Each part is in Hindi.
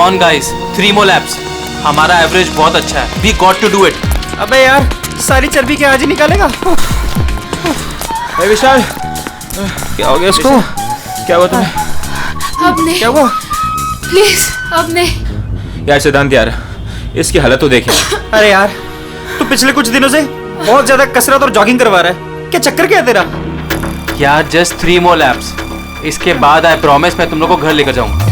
On guys, 3 more laps. हमारा एवरेज बहुत अच्छा है. We got to do it. अबे यार, सारी चर्बी क्या आज ही निकालेगा? विशाल, क्या हो गया इसको? क्या हुआ तुम्हें? अब नहीं. क्या हुआ? प्लीज अब नहीं. यार सिद्धांत यार, इसकी हालत तो देखे. अरे यार, तू पिछले कुछ दिनों से बहुत ज्यादा कसरत और जॉगिंग करवा रहा है. क्या चक्कर क्या है तेरा? यार जस्ट 3 more laps. इसके बाद आई प्रॉमिस मैं तुम लोग को घर लेकर जाऊंगा.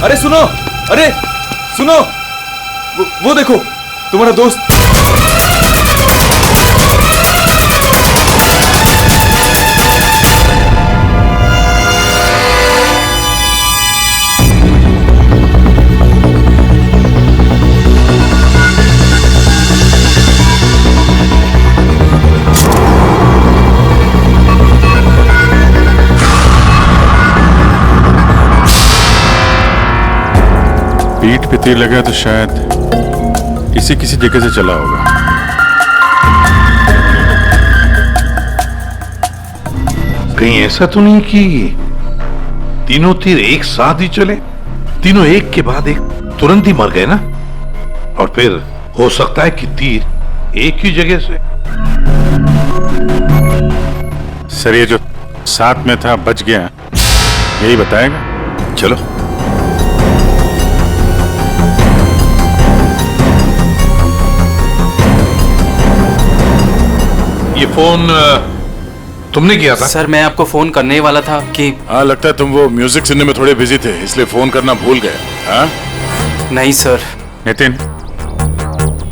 अरे सुनो, अरे सुनो, वो देखो तुम्हारा दोस्त. पीठ पे तीर लगा तो शायद किसी जगह से चला होगा. कहीं ऐसा तो नहीं कि तीनों तीर एक साथ ही चले? तीनों एक के बाद एक तुरंत ही मर गए ना? और फिर हो सकता है कि तीर एक ही जगह से. सर ये जो साथ में था बच गया, यही बताएगा. चलो. ये फोन तुमने किया था? सर मैं आपको फोन करने ही वाला था कि हाँ, लगता है तुम वो म्यूजिक सुनने में थोड़े बिजी थे, इसलिए फोन करना भूल गए. हाँ? नहीं सर. नितिन,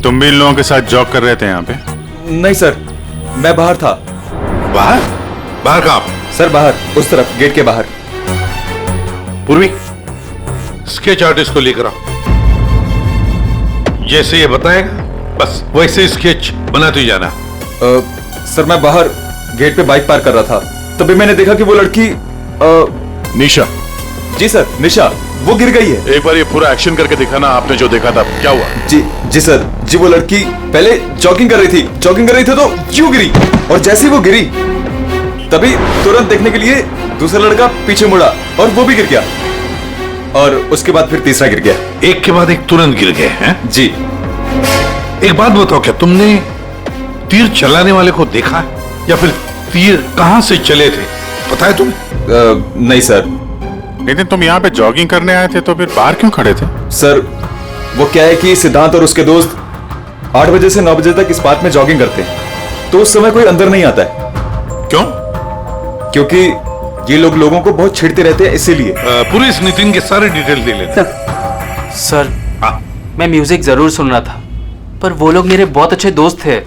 तुम भी इन लोगों के साथ जॉब कर रहे थे यहाँ पे? नहीं सर, मैं बाहर था. बाहर? बाहर कहाँ? सर बाहर, उस तरफ, गेट के बाहर. पूर्वी, स्केच आर्टिस्ट को लेकर आओ. जैसे ये बताएगा बस वैसे स्केच बनाते ही जाना. सर मैं बाहर गेट पे बाइक पार्क कर रहा था, तभी मैंने देखा कि वो लड़की निशा. जी सर, निशा, वो गिर गई है. एक बार ये पूरा एक्शन करके दिखाना, आपने जो देखा था. क्या हुआ? जी सर, जी वो लड़की पहले जॉगिंग कर रही थी तो यूं गिरी, और जैसे ही वो गिरी तभी तुरंत देखने के लिए दूसरा लड़का पीछे मुड़ा और वो भी गिर गया, और उसके बाद फिर तीसरा गिर गया. एक के बाद एक तुरंत गिर गए हैं? जी. एक बात बताओ, क्या तुमने तीर चलाने वाले को देखा या फिर तीर कहां से चले थे, पता है तुम्हें? नहीं सर. लेकिन तुम यहाँ पे जॉगिंग करने आए थे तो फिर बाहर क्यों खड़े थे? सर वो क्या है कि सिद्धांत और उसके दोस्त 8 बजे से 9 बजे तक इस पार्क में जॉगिंग करते हैं, तो उस समय कोई अंदर नहीं आता है. क्यों? क्योंकि ये लोगों को बहुत छेड़ते रहते हैं, इसीलिए. पुलिस नितिन के सारे डिटेल दे लेते. सर मैं म्यूजिक जरूर सुन रहा था, पर वो लोग मेरे बहुत अच्छे दोस्त थे.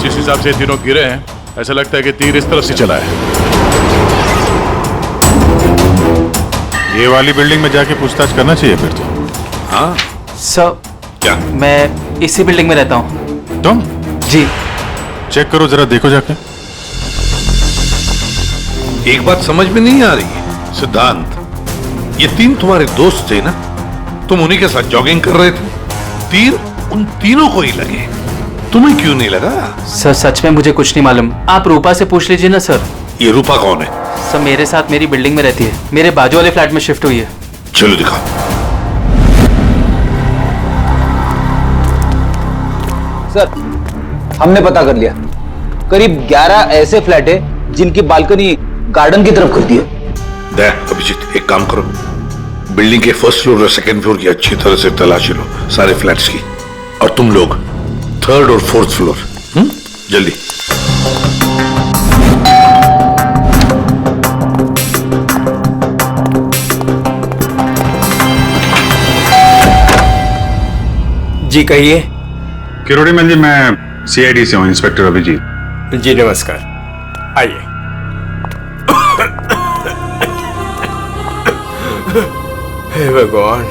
जिस हिसाब से तीनों गिरे हैं, ऐसा लगता है कि तीर इस तरफ से चला है. ये वाली बिल्डिंग में जाके पूछताछ करना चाहिए फिर तो. हाँ? सर क्या? मैं इसी बिल्डिंग में रहता हूँ. तुम? जी. चेक करो जरा, देखो जाके. एक बात समझ में नहीं आ रही है सिद्धांत, ये तीन तुम्हारे दोस्त थे ना? तुम उन्हीं के साथ जॉगिंग कर रहे थे, तीर उन तीनों को ही लगे, तुम्हें क्यों नहीं लगा? सर सच में मुझे कुछ नहीं मालूम, आप रूपा से पूछ लीजिए ना सर. ये रूपा कौन है? सर मेरे साथ मेरी बिल्डिंग में रहती है, मेरे बाजू वाले फ्लैट में शिफ्ट हुई है. चलो दिखाओ. सर हमने पता कर लिया, करीब 11 ऐसे फ्लैट है जिनकी बालकनी गार्डन की तरफ खुलती है. अभिजीत, एक काम करो, बिल्डिंग के फर्स्ट फ्लोर और सेकंड फ्लोर की अच्छी तरह से तलाशी लो, सारे फ्लैट्स की, और तुम लोग थर्ड और फोर्थ फ्लोर. जल्दी. जी कहिए. किरोड़ी मैन जी, मैं CID से हूँ, इंस्पेक्टर अभिजीत. जी नमस्कार, आइए. हे भगवान,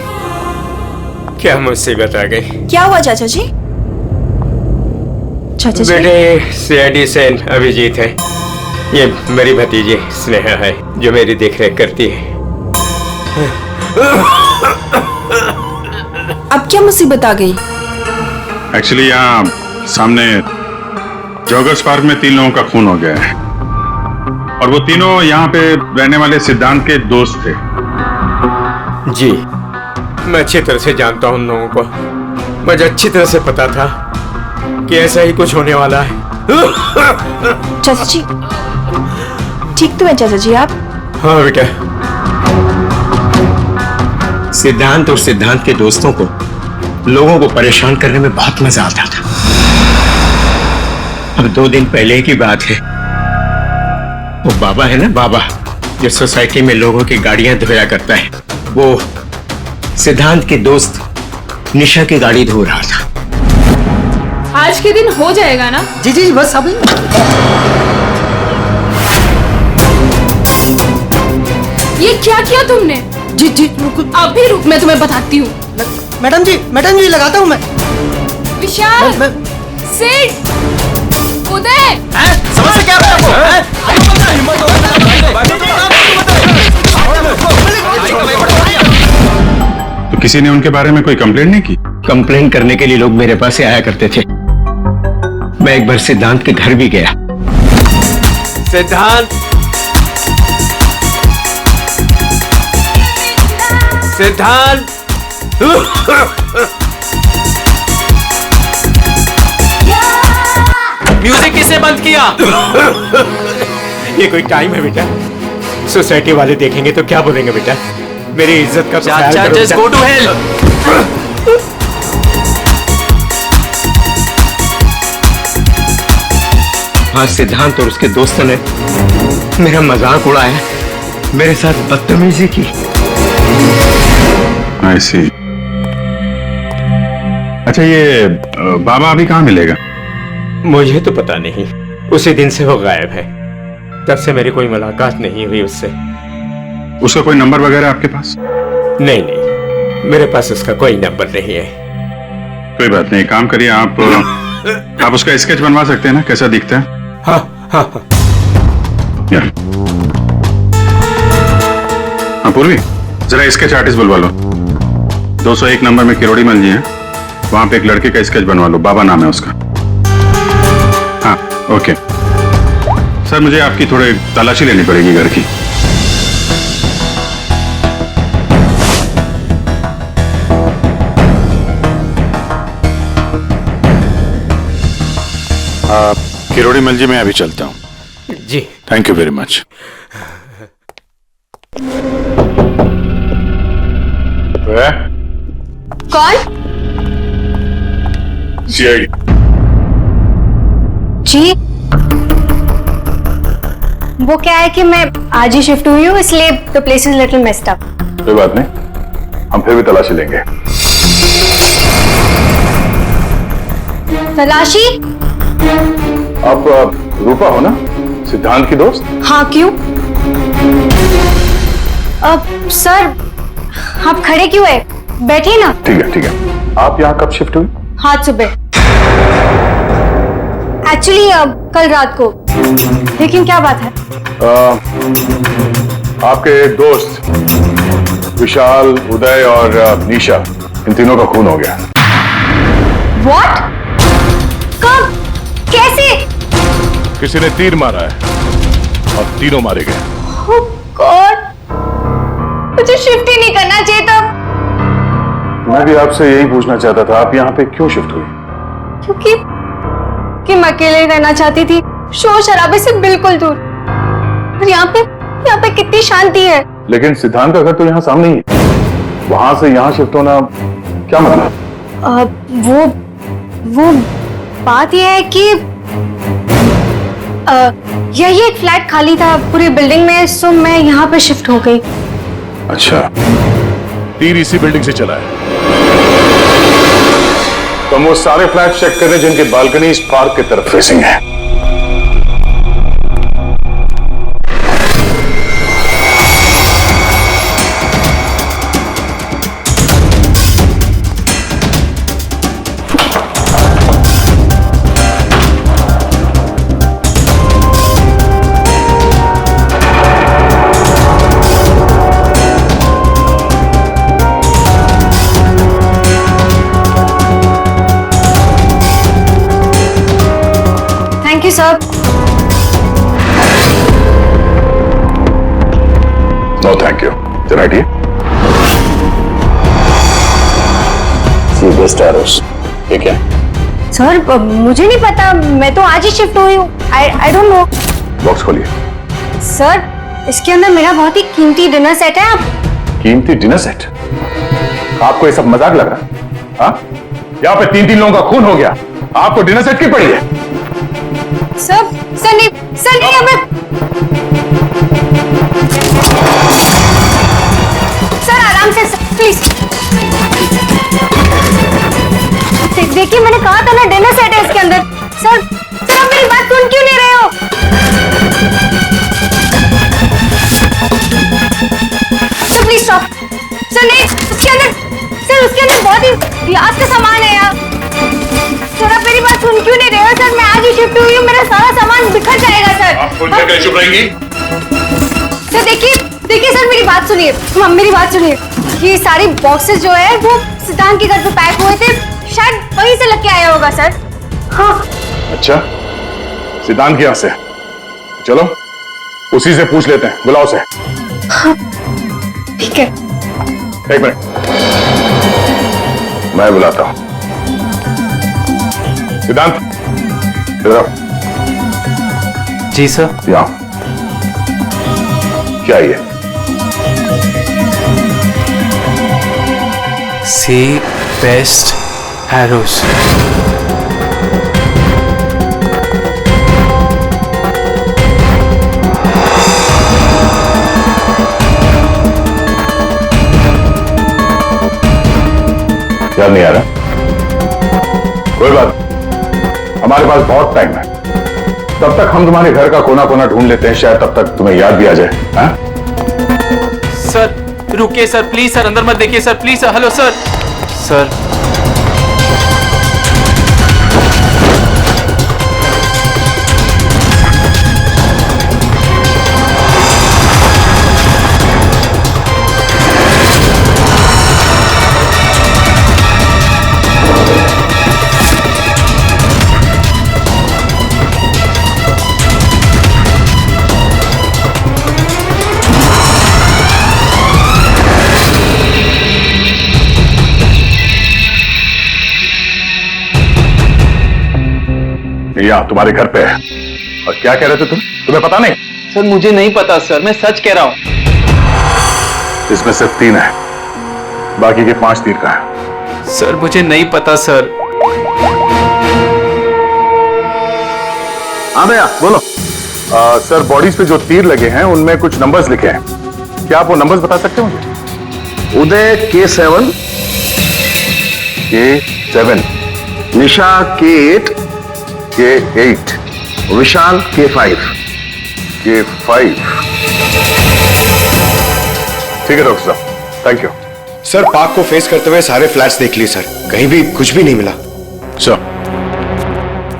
क्या मुसीबत आ गई। क्या हुआ चाचा जी? चाचा जी बेटे सीआईडी से अभिजीत है, ये मेरी भतीजी स्नेहा है जो मेरी देखरेख करती है। अब क्या मुसीबत आ गई? एक्चुअली यहाँ सामने जॉगर्स पार्क में 3 लोगों का खून हो गया है और वो तीनों यहाँ पे रहने वाले सिद्धांत के दोस्त थे। जी, मैं अच्छी तरह से जानता हूँ उन लोगों को। मुझे अच्छी तरह से पता था कि ऐसा ही कुछ होने वाला है। चाचा जी ठीक तो है चाचा जी आप? हाँ बेटा, सिद्धांत और सिद्धांत के दोस्तों को लोगों को परेशान करने में बहुत मजा आता था। अब 2 दिन पहले की बात है, वो बाबा है ना, बाबा जो सोसाइटी में लोगों की गाड़ियां धोया करता है, वो सिद्धांत के दोस्त निशा की गाड़ी धो रहा था। आज के दिन हो जाएगा ना? जी जी बस अभी। ये क्या किया तुमने? जी जी अभी रुक, मैं तुम्हें बताती हूँ। मैडम जी लगाता हूँ मैं। विशाल, सिड, उदय, समझ से क्या तो किसी ने उनके बारे में कोई कंप्लेंट नहीं की? कंप्लेन करने के लिए लोग मेरे पास से आया करते थे। मैं एक बार सिद्धांत के घर भी गया। सिद्धांत, सिद्धांत, म्यूजिक किसने बंद किया? ये कोई टाइम है बेटा? सोसाइटी वाले देखेंगे तो क्या बोलेंगे बेटा? मेरी इज्जत का तो ख्याल चाचा, करो just बेटा। go to hell. आज सिद्धांत और उसके दोस्तों ने मेरा मजाक उड़ाया, मेरे साथ बदतमीजी की। I see. अच्छा, ये बाबा अभी कहाँ मिलेगा? मुझे तो पता नहीं, उसी दिन से वो गायब है। तब से मेरी कोई मुलाकात नहीं हुई उससे। उसका कोई नंबर वगैरह आपके पास? नहीं नहीं, मेरे पास उसका कोई नंबर नहीं है। कोई बात नहीं, काम करिए आप उसका स्केच बनवा सकते हैं ना, कैसा दिखता है? हाँ हाँ हाँ। हाँ पूर्वी, जरा स्केच आर्टिस्ट बुलवा लो। 201 नंबर में किरोड़ी मल जी है, वहां पे एक लड़के का स्केच बनवा लो, बाबा नाम है उसका। हाँ ओके सर, मुझे आपकी थोड़ी तलाशी लेनी पड़ेगी घर की। किरोड़ी मल जी, मैं अभी चलता हूँ। जी थैंक यू वेरी मच। कौन? सीआईडी। जी वो क्या है कि मैं आज ही शिफ्ट हुई हूँ, इसलिए the place is little messed up. कोई बात नहीं, हम फिर भी तलाशी लेंगे। तलाशी? आप रूपा हो ना, सिद्धांत की दोस्त? हाँ क्यों? सर आप खड़े क्यों है, बैठिए ना। ठीक है। आप यहाँ कब शिफ्ट हुई? आज सुबह, एक्चुअली कल रात को। लेकिन क्या बात है? आपके दोस्त विशाल, उदय और निशा, इन तीनों का खून हो गया। What? कब? कैसे? किसी ने तीर मारा है और तीनों मारे गए। Oh God! मुझे शिफ्ट ही नहीं करना चाहिए था। मैं भी आपसे यही पूछना चाहता था, आप यहाँ पे क्यों शिफ्ट हुई? क्योंकि मैं अकेले रहना चाहती थी, शोर शराबे से बिल्कुल दूर। और यहाँ पे कितनी शांति है। लेकिन सिद्धांत का घर तो यहाँ सामने ही है, वहां से यहाँ शिफ्ट होना क्या मतलब? वो बात यह है कि यही एक फ्लैट खाली था पूरी बिल्डिंग में, सो मैं यहाँ पे शिफ्ट हो गई। अच्छा, तीर इसी बिल्डिंग से चला है। तो हम वो सारे फ्लैट चेक कर रहे हैं जिनकी बालकनी इस पार्क की तरफ फेसिंग है। जरा हटिए। सी बेस्ट एरोस, ये क्या है? सर मुझे नहीं पता, मैं तो आज ही शिफ्ट हुई हूँ। I don't know. बॉक्स खोलिए। सर इसके अंदर मेरा बहुत ही कीमती डिनर सेट है। आप कीमती डिनर सेट? आपको ये सब मजाक लग रहा है? हाँ? यहाँ पे 3-3 लोगों का खून हो गया, आपको डिनर सेट की पड़ी है? सर नहीं हमें। सर आराम से प्लीज। देखिए मैंने कहा था ना डिनर सेट है इसके अंदर। सर आप मेरी बात सुन क्यों नहीं रहे हो? Sir please stop. सर नहीं, उसके अंदर बहुत ही ग्लास का सामान है यार। सर आप मेरी बात सुन क्यों नहीं रहे हो? सर मैं आज ही शिफ्ट हुई हूँ, मेरा सारा सामान बिखर जाएगा सर। आप फोन करके चुप रहेंगी? सर देखिए सर मेरी बात सुनिए। मेरी बात सुनिए। ये सारी बॉक्सेस जो है वो सिद्धांत के घर पे पैक हुए थे, शायद वहीं से लेके आया होगा सर। हाँ। अच्छा, सिद्धांत के यहाँ से? चलो उसी से पूछ लेते हैं, बुलाओ से। हाँ ठीक है। एक मिनट, मैं बुलाता हूं। सिद्धांत इधर आओ। जी सर। यहाँ क्या ये? सी बेस्ट एरोस। याद नहीं आ रहा? कोई बात, हमारे पास बहुत टाइम है। तब तक हम तुम्हारे घर का कोना कोना ढूंढ लेते हैं, शायद तब तक तुम्हें याद भी आ जाए। हाँ? सर रुकिए सर, प्लीज सर, अंदर मत देखिए sir, please sir. Hello sir. Sir यहाँ तुम्हारे घर पे है। और क्या कह रहे थे तुम? तुम्हें पता नहीं? सर मुझे नहीं पता सर, मैं सच कह रहा हूं। इसमें सिर्फ 3 है, बाकी के 5 तीर का है। सर मुझे नहीं पता सर। हाँ भैया बोलो। सर बॉडीज पे जो तीर लगे हैं उनमें कुछ नंबर्स लिखे हैं, क्या आप वो नंबर्स बता सकते हो मुझे? उदय K7, K7, निशा K8, K8, विशाल K5। K5। ठीक है डॉक्टर साहब, थैंक यू। सर पार्क को फेस करते हुए सारे फ्लैट्स देख लिए सर, कहीं भी कुछ भी नहीं मिला। सर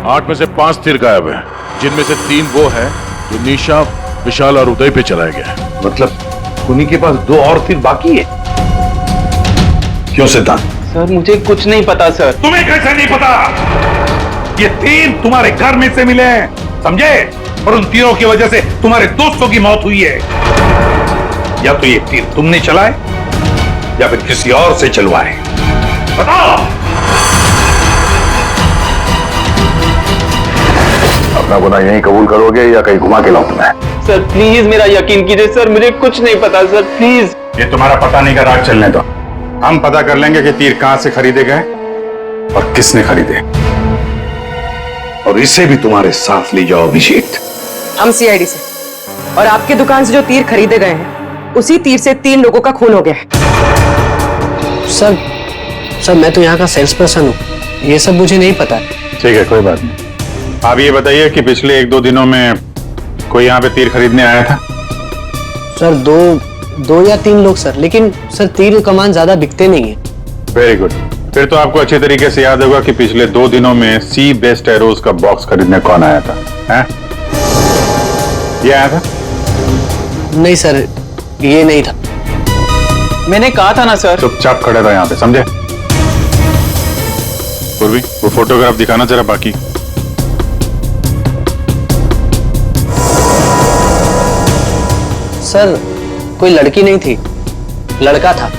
8 में से 5 तीर गायब है, जिनमें से 3 वो है जो निशा, विशाल और उदय पे चलाया गया है। मतलब उन्हीं के पास 2 और तीर बाकी है? क्यों सिद्धांत? सर मुझे कुछ नहीं पता सर। तुम्हें कैसे नहीं पता? ये 3 तुम्हारे घर में से मिले हैं, समझे? और उन तीरों की वजह से तुम्हारे दोस्तों की मौत हुई है। या तो ये तीर तुमने चलाए या फिर किसी और से चलवाए, बताओ। अपना गुनाह यहीं कबूल करोगे या कहीं घुमा के लाऊं तुम्हें? सर प्लीज मेरा यकीन कीजिए सर, मुझे कुछ नहीं पता सर, प्लीज। ये तुम्हारा पता नहीं का राज चलने दो, हम पता कर लेंगे कि तीर कहां से खरीदे गए और किसने खरीदे, और इसे भी तुम्हारे साथ ले जाओ अभिषेक। हम सीआईडी से, और आपकी दुकान से जो तीर खरीदे गए हैं उसी तीर से 3 लोगों का खून हो गया है। सर मैं तो यहाँ का सेल्स पर्सन हूँ, ये सब मुझे नहीं पता। ठीक है कोई बात नहीं। आप ये बताइए कि पिछले 1-2 दिनों में कोई यहाँ पे तीर खरीदने आया था? सर दो या 3 लोग सर, लेकिन सर तीर कमान ज्यादा बिकते नहीं है। वेरी गुड, फिर तो आपको अच्छे तरीके से याद होगा कि पिछले 2 दिनों में सी बेस्ट एरोस का बॉक्स खरीदने कौन आया था? हैं? ये आया था? नहीं सर, ये नहीं था। मैंने कहा था ना सर। चुपचाप खड़े रहो यहाँ पे, समझे? पूर्वी वो फोटोग्राफ दिखाना जरा। बाकी सर कोई लड़की नहीं थी, लड़का था।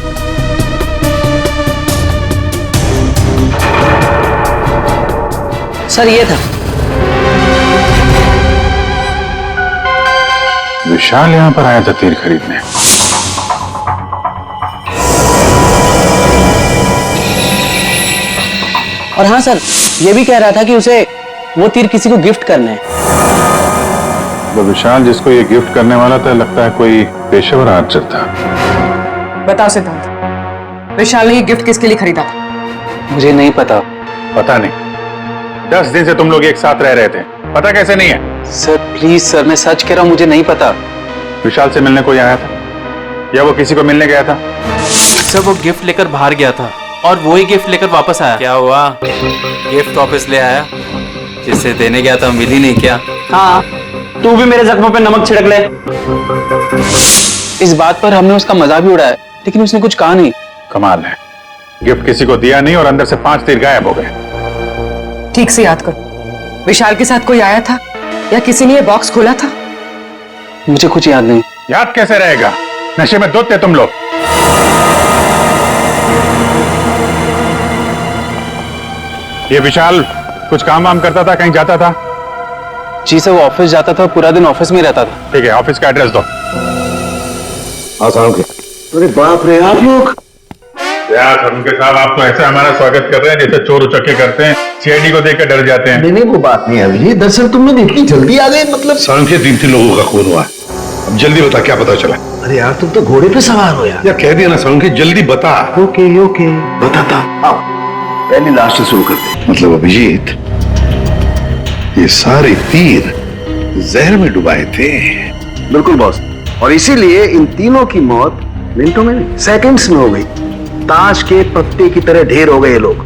सर ये था। विशाल यहाँ पर आया था तीर खरीदने। और हाँ सर, ये भी कह रहा था कि उसे वो तीर किसी को गिफ्ट करने हैं। वो विशाल जिसको ये गिफ्ट करने वाला था, लगता है कोई पेशेवर आर्चर था। बताओ सिद्धांत, विशाल ने ये गिफ्ट किसके लिए खरीदा था? मुझे नहीं पता। पता नहीं? 10 दिन से तुम लोग एक साथ रह रहे थे, पता कैसे नहीं है? सर प्लीज सर, मैं सच कह रहा हूँ, मुझे नहीं पता। विशाल से मिलने कोई आया था या वो किसी को मिलने गया था? सर वो गिफ्ट लेकर बाहर गया था और वो ही गिफ्ट लेकर वापस आया। क्या हुआ, गिफ्ट वापस ले आया? जिसे देने गया था मिली नहीं क्या? हाँ, तू भी मेरे जख्मों पे नमक छिड़क ले। इस बात पर हमने उसका मजाक भी उड़ाया, लेकिन उसने कुछ कहा नहीं। कमाल है, गिफ्ट किसी को दिया नहीं और अंदर से 5 तीर गायब हो गए। ठीक से याद करो, विशाल के साथ कोई आया था या किसी ने ये बॉक्स खोला था? मुझे कुछ याद नहीं। याद कैसे रहेगा, नशे में धुत थे तुम लोग। ये विशाल कुछ काम वाम करता था, कहीं जाता था? जी सर, वो ऑफिस जाता था, पूरा दिन ऑफिस में रहता था। ठीक है, ऑफिस का एड्रेस दो। आसान के। अरे बाप रे, आप लोग यार उनके साहब, आप तो ऐसे हमारा स्वागत कर रहे हैं जैसे चोर उचक्के करते हैं, सीआईडी को देख कर डर जाते हैं। नहीं, वो बात नहीं है। ये दरअसल तुम लोग इतनी जल्दी आ गए, मतलब सांख्य 3 लोगों का खून हुआ है। अब जल्दी बता, क्या पता चला? अरे यार, तुम तो घोड़े पे सवार हो यार। कह दिया ना सांख्य, जल्दी बता। ओके बताता। आओ पहले लास्ट से शुरू करते हैं। मतलब अभिजीत, ये सारे तीर जहर में डुबाए थे। बिल्कुल बॉस, और इसीलिए इन तीनों की मौत मिनटों में नहीं, सेकंड्स में हो गई। ताश के पत्ते की तरह ढेर हो गए ये लोग।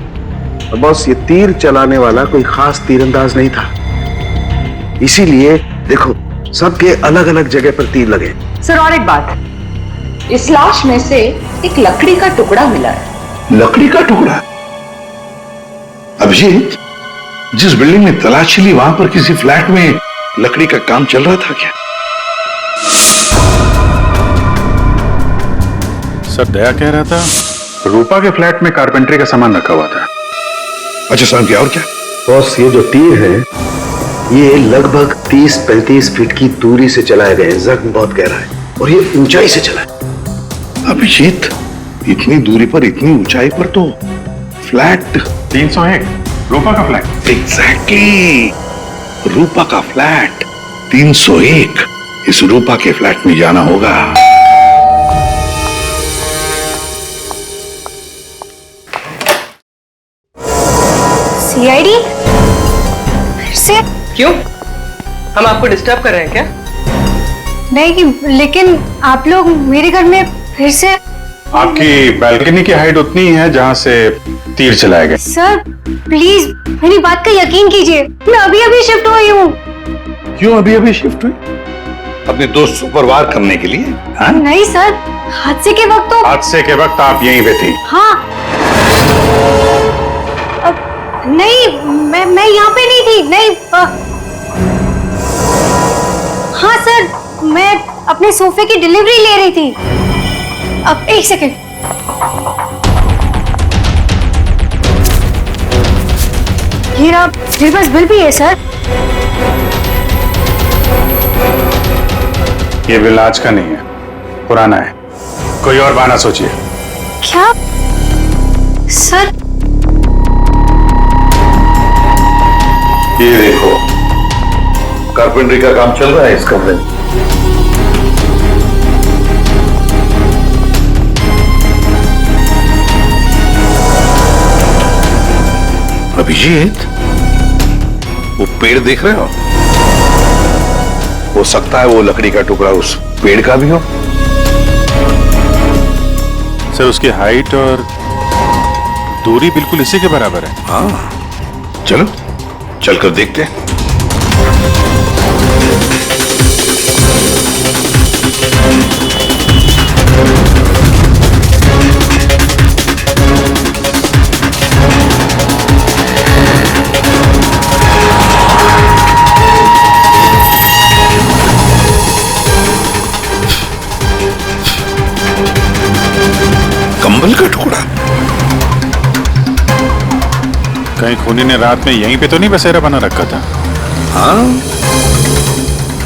और बॉस, ये तीर चलाने वाला कोई खास तीरंदाज नहीं था, इसीलिए देखो सबके अलग अलग जगह पर तीर लगे। सर और एक बात, इस लाश में से एक लकड़ी का टुकड़ा मिला है। लकड़ी का टुकड़ा? अभिजीत, जिस बिल्डिंग में तलाशी ली, वहां पर किसी फ्लैट में लकड़ी का काम चल रहा था क्या? सर दया कह रहा था रूपा के फ्लैट में कारपेंटरी का सामान रखा हुआ था। अच्छा सांख्य, और क्या? बॉस, ये जो तीर है ये लगभग 30-35 फीट की दूरी से चलाए गए। जख्म बहुत गहरा है और ये ऊंचाई से चला है। अभिजीत, इतनी दूरी पर, इतनी ऊंचाई पर तो फ्लैट 301 रूपा का फ्लैट। एग्जैक्टली, रूपा का फ्लैट 301। इस रूपा के फ्लैट में जाना होगा। सीआईडी? फिर से? क्यों, हम आपको डिस्टर्ब कर रहे हैं क्या? नहीं, लेकिन आप लोग मेरे घर में फिर से। आपकी बालकनी की हाइट उतनी है जहां से तीर चलाए गए। सर प्लीज मेरी बात का यकीन कीजिए, मैं अभी अभी शिफ्ट हुई हूँ। क्यों अभी अभी शिफ्ट हुई? अपने दोस्त को परवार करने के लिए? हाँ? नहीं सर, हादसे के वक्त तो। हादसे के वक्त आप यहीं पे थी? हाँ। नहीं, मैं यहाँ पे नहीं थी। नहीं। हाँ सर, मैं अपने सोफे की डिलीवरी ले रही थी। अब एक सेकंड। मेरे पास बिल भी है सर। ये बिल आज का नहीं है, पुराना है। कोई और बहाना सोचिए। क्या सर? ये देखो, कारपेंटरी का काम चल रहा है इस कमरे में। अभिजीत, वो पेड़ देख रहे हो सकता है वो लकड़ी का टुकड़ा उस पेड़ का भी हो। सर उसकी हाइट और दूरी बिल्कुल इसी के बराबर है। हाँ, चलो चलकर देखते हैं। कहीं खूनी ने रात में यहीं पे तो नहीं बसेरा बना रखा था? हाँ,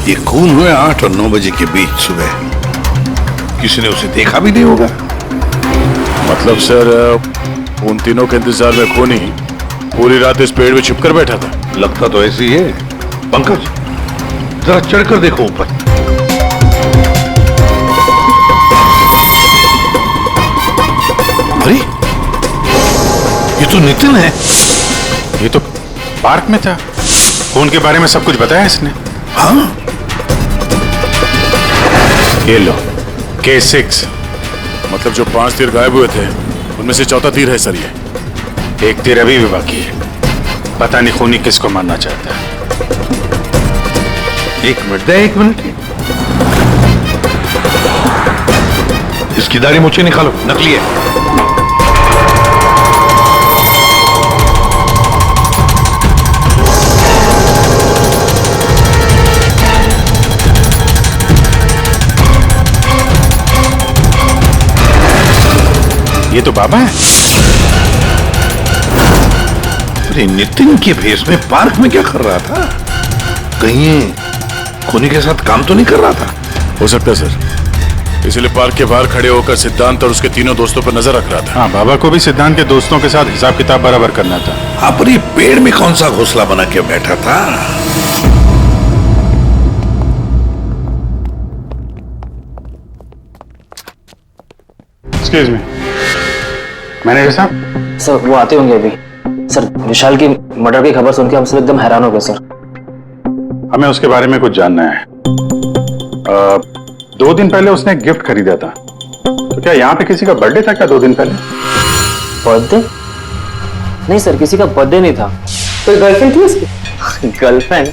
ये खून हुए 8 और 9 बजे के बीच सुबह। किसी ने उसे देखा भी नहीं होगा। मतलब सर, उन तीनों के इंतजार में खूनी पूरी रात इस पेड़ में छिपकर बैठा था। लगता तो ऐसी है। पंकज, जरा चढ़कर देखो ऊपर। अरे, ये तो नितिन है। ये तो पार्क में था। खून के बारे में सब कुछ बताया इसने। हाँ, ये लो K6। मतलब जो 5 तीर गायब हुए थे उनमें से चौथा तीर है सर। ये एक तीर अभी भी बाकी है। पता नहीं खूनी किसको मारना चाहता है। 1 मिनट दे, 1 मिनट। इसकी दाढ़ी मुझे निकालो, नकली है। ये तो बाबा है। अरे, नितिन के भेष में पार्क में क्या कर रहा था? कहीं ये खूनी के साथ काम तो नहीं कर रहा था? हो सकता है सर। इसलिए पार्क के बाहर खड़े होकर सिद्धांत और उसके तीनों दोस्तों पर नजर रख रहा था। हाँ, बाबा को भी सिद्धांत के दोस्तों के साथ हिसाब किताब बराबर करना था। हाँ, पर ये पेड़ में कौन सा घोंसला बना के बैठा था? एक्सक्यूज मी, मैनेजर साहब। सर वो आते होंगे अभी। सर विशाल की मर्डर की खबर सुन के हम सब एकदम हैरान हो गए सर। हमें उसके बारे में कुछ जानना है। 2 दिन पहले उसने एक गिफ्ट खरीदा था, तो क्या यहाँ पे किसी का बर्थडे था क्या 2 दिन पहले? बर्थडे? नहीं सर, किसी का बर्थडे नहीं था। कोई गर्लफ्रेंड थी उसकी? गर्लफ्रेंड?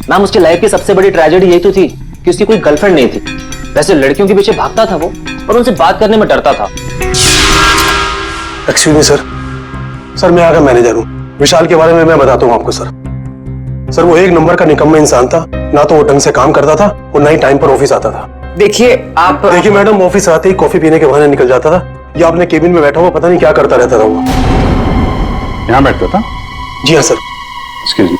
मैम, उसकी लाइफ की सबसे बड़ी ट्रेजेडी यही तो थी कि उसकी कोई गर्लफ्रेंड नहीं थी। वैसे लड़कियों के पीछे भागता था वो, और उनसे बात करने में डरता था। Excuse me sir. सर, मैं यहाँ का मैनेजर हूँ। विशाल के बारे में मैं बताता हूँ आपको सर। सर, वो 1 नंबर का निकम्मा इंसान था। ना तो वो ढंग से काम करता था और ना ही टाइम पर ऑफिस आता था। देखिए आप, देखिए मैडम, ऑफिस आते ही कॉफी पीने के बहाने निकल जाता था, या अपने केबिन में बैठा हुआ पता नहीं क्या करता रहता था वो। यहाँ बैठता था? जी हाँ सर। Excuse me.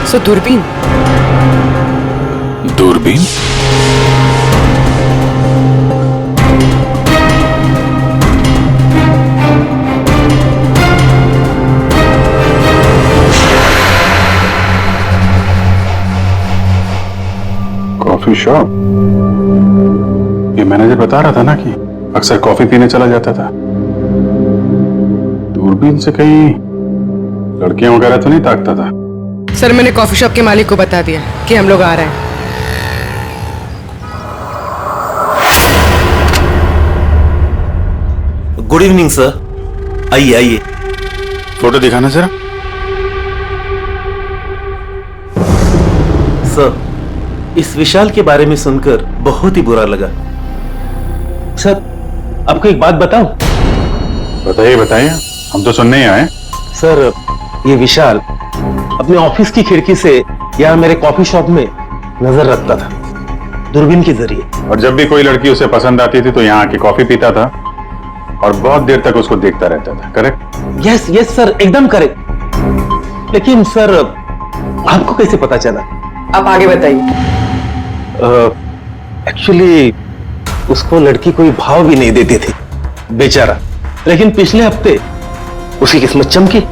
सो दूरबीन? दूरबीन? Coffee shop? ये मैनेजर बता रहा था ना कि अक्सर कॉफी पीने चला जाता था। दूरबीन से कहीं लड़कियां वगैरह तो नहीं ताकता था? सर, मैंने कॉफी शॉप के मालिक को बता दिया कि हम लोग आ रहे हैं। Good evening sir. आइए आइए। फोटो दिखाना जरा। सर, इस विशाल के बारे में सुनकर बहुत ही बुरा लगा। सर, आपको एक बात बताऊं? बताइए बताइए, हम तो सुनने ही आए। सर, ये विशाल अपने ऑफिस की खिड़की से यहाँ मेरे कॉफी शॉप में नजर रखता था, दूरबीन के जरिए। और जब भी कोई लड़की उसे पसंद आती थी तो यहाँ आके कॉफी पीता था और बहुत देर तक उसको देखता रहता था। करेक्ट? यस यस सर, एकदम करेक्ट। लेकिन सर, आपको कैसे पता चला? आप आगे बताइए। एक्चुअली उसको लड़की कोई भाव भी नहीं देती थी बेचारा। लेकिन पिछले हफ्ते उसकी किस्मत चमकी।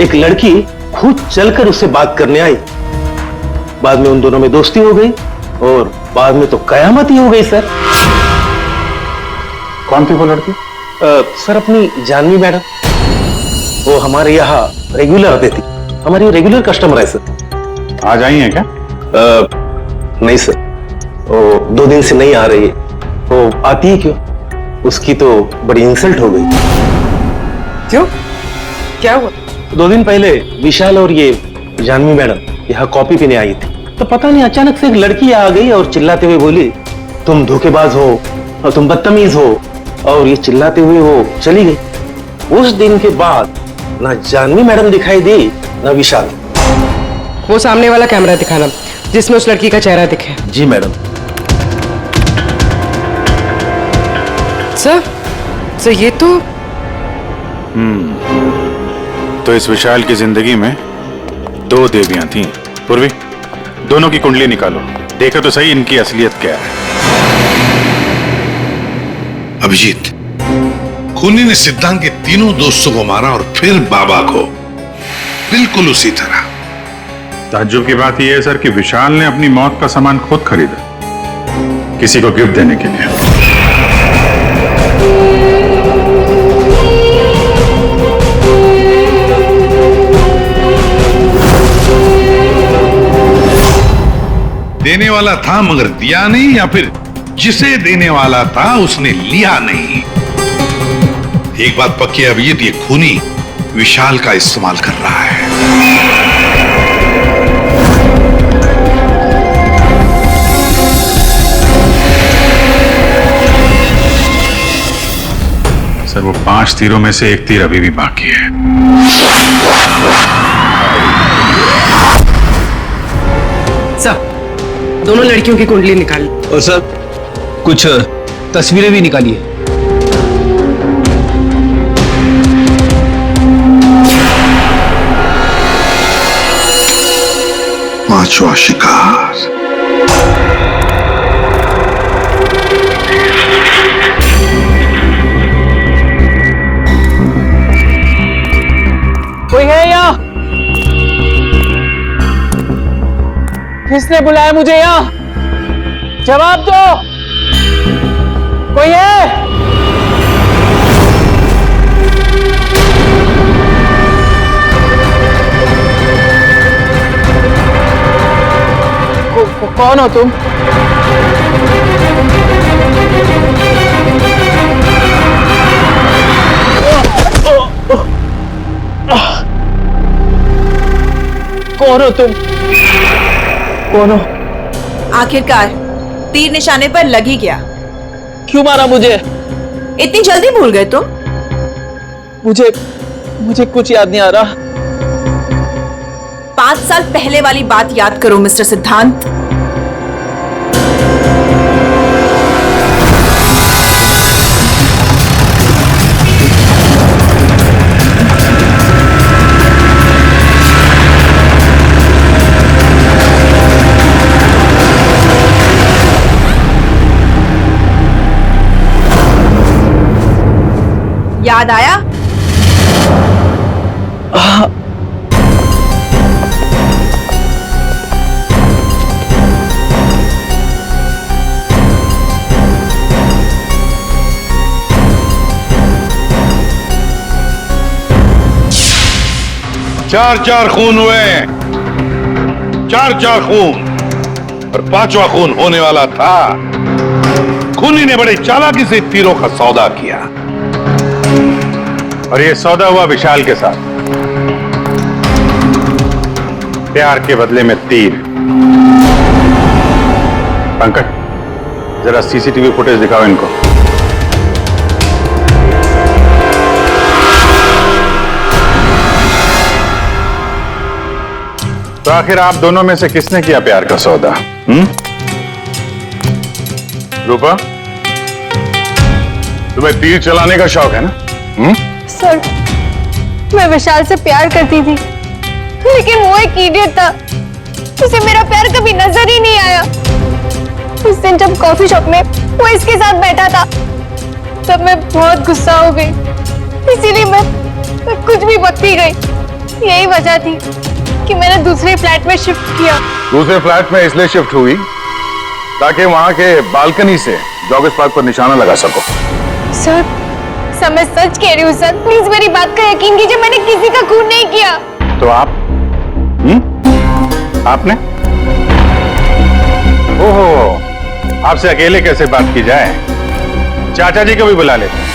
एक लड़की खुद चलकर उससे बात करने आई। बाद में उन दोनों में दोस्ती हो गई और बाद में तो कयामत ही हो गई सर। कौन थी वो लड़की? सर, अपनी जानवी मैडम। वो हमारे यहाँ रेगुलर आती थी, हमारी रेगुलर कस्टमर है सर। आज आई है क्या? नहीं सर, वो 2 दिन से नहीं आ रही है। वो आती है क्यों? उसकी तो बड़ी इंसल्ट हो गई। क्यों? क्या हुआ? 2 दिन पहले विशाल और ये जानवी मैडम यहाँ कॉफी पीने आई थी, तो पता नहीं अचानक से एक लड़की आ गई और चिल्लाते हुए बोली तुम धोखेबाज हो और तुम बदतमीज हो, और ये चिल्लाते हुए वो चली गई। उस दिन के बाद ना जानवी मैडम दिखाई दी ना विशाल। वो सामने वाला कैमरा दिखाना जिसमें उस लड़की का चेहरा दिखे। जी मैडम। सर ये तो तो इस विशाल की जिंदगी में दो देवियां थीं। पूर्वी, दोनों की कुंडली निकालो, देखो तो सही इनकी असलियत क्या है। अभिजीत, खूनी ने सिद्धांत के तीनों दोस्तों को मारा और फिर बाबा को, बिल्कुल उसी तरह। ताज्जुब की बात यह है सर कि विशाल ने अपनी मौत का सामान खुद खरीदा, किसी को गिफ्ट देने के लिए। देने वाला था मगर दिया नहीं, या फिर जिसे देने वाला था उसने लिया नहीं। एक बात पक्की है अभिजीत, ये खूनी विशाल का इस्तेमाल कर रहा है। सर वो 5 तीरों में से एक तीर अभी भी बाकी है। सर, दोनों लड़कियों की कुंडली निकाली। और सर कुछ तस्वीरें भी निकाली है। पांचवा शिकार। कोई है यहाँ? किसने बुलाया मुझे यहाँ? जवाब दो। कोई है? कौन हो तुम? कौन हो तुम? कौन हो? आखिरकार तीर निशाने पर लग ही गया। क्यों मारा मुझे? इतनी जल्दी भूल गए तुम? मुझे कुछ याद नहीं आ रहा। 5 साल पहले वाली बात याद करो मिस्टर सिद्धांत। याद आया? चार खून हुए, 4 खून, और 5वां खून होने वाला था। खूनी ने बड़े चालाकी से तीरों का सौदा किया, और ये सौदा हुआ विशाल के साथ। प्यार के बदले में तीर। पंकज, जरा सीसीटीवी फुटेज दिखाओ इनको। तो आखिर आप दोनों में से किसने किया प्यार का सौदा? रूपा, तुम्हें तीर चलाने का शौक है ना? सर, मैं विशाल से प्यार करती थी, लेकिन वो एक इडियट था। उसे मेरा प्यार कभी नजर ही नहीं आया। उस दिन जब कॉफी शॉप में वो इसके साथ बैठा था, तब मैं बहुत गुस्सा हो गई, इसीलिए मैं कुछ भी बकती गई। यही वजह थी कि मैंने दूसरे फ्लैट में शिफ्ट किया। दूसरे फ्लैट में इसलिए शिफ्ट हुई ताकि वहां के बालकनी से जॉगर्स पार्क पर निशाना लगा सको। सर, मैं सच कह रही हूँ सर, प्लीज मेरी बात का यकीन कीजिए, मैंने किसी का खून नहीं किया। तो आप? आपने? ओहो, आपसे अकेले कैसे बात की जाए? चाचा जी को भी बुला लेते हैं।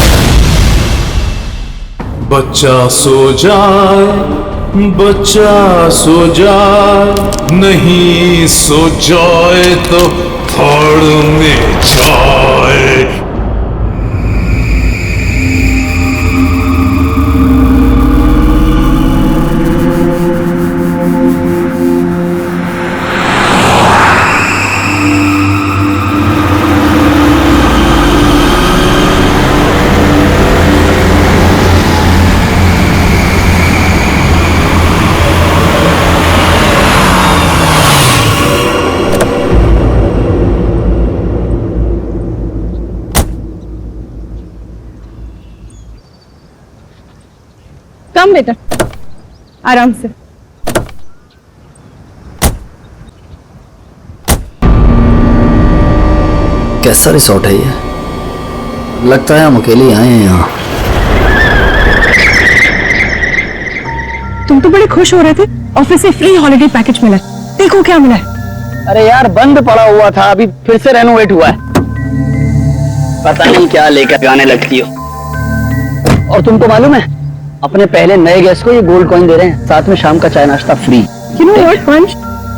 बच्चा सो जाए, बच्चा सो जाए, नहीं सो जाए तो फाड़ में जाए। कम बेटा, आराम से। कैसा रिसोर्ट है ये? लगता है हम अकेले आए हैं यहाँ। तुम तो बड़े खुश हो रहे थे, ऑफिस से फ्री हॉलिडे पैकेज मिला। देखो क्या मिला है। अरे यार बंद पड़ा हुआ था, अभी फिर से रेनोवेट हुआ है। पता नहीं क्या लेकर गाने लगती हो। और तुमको मालूम है, अपने पहले नए गेस्ट को ये गोल्ड कॉइन दे रहे हैं, साथ में शाम का चाय नाश्ता फ्री। You know what, पंच?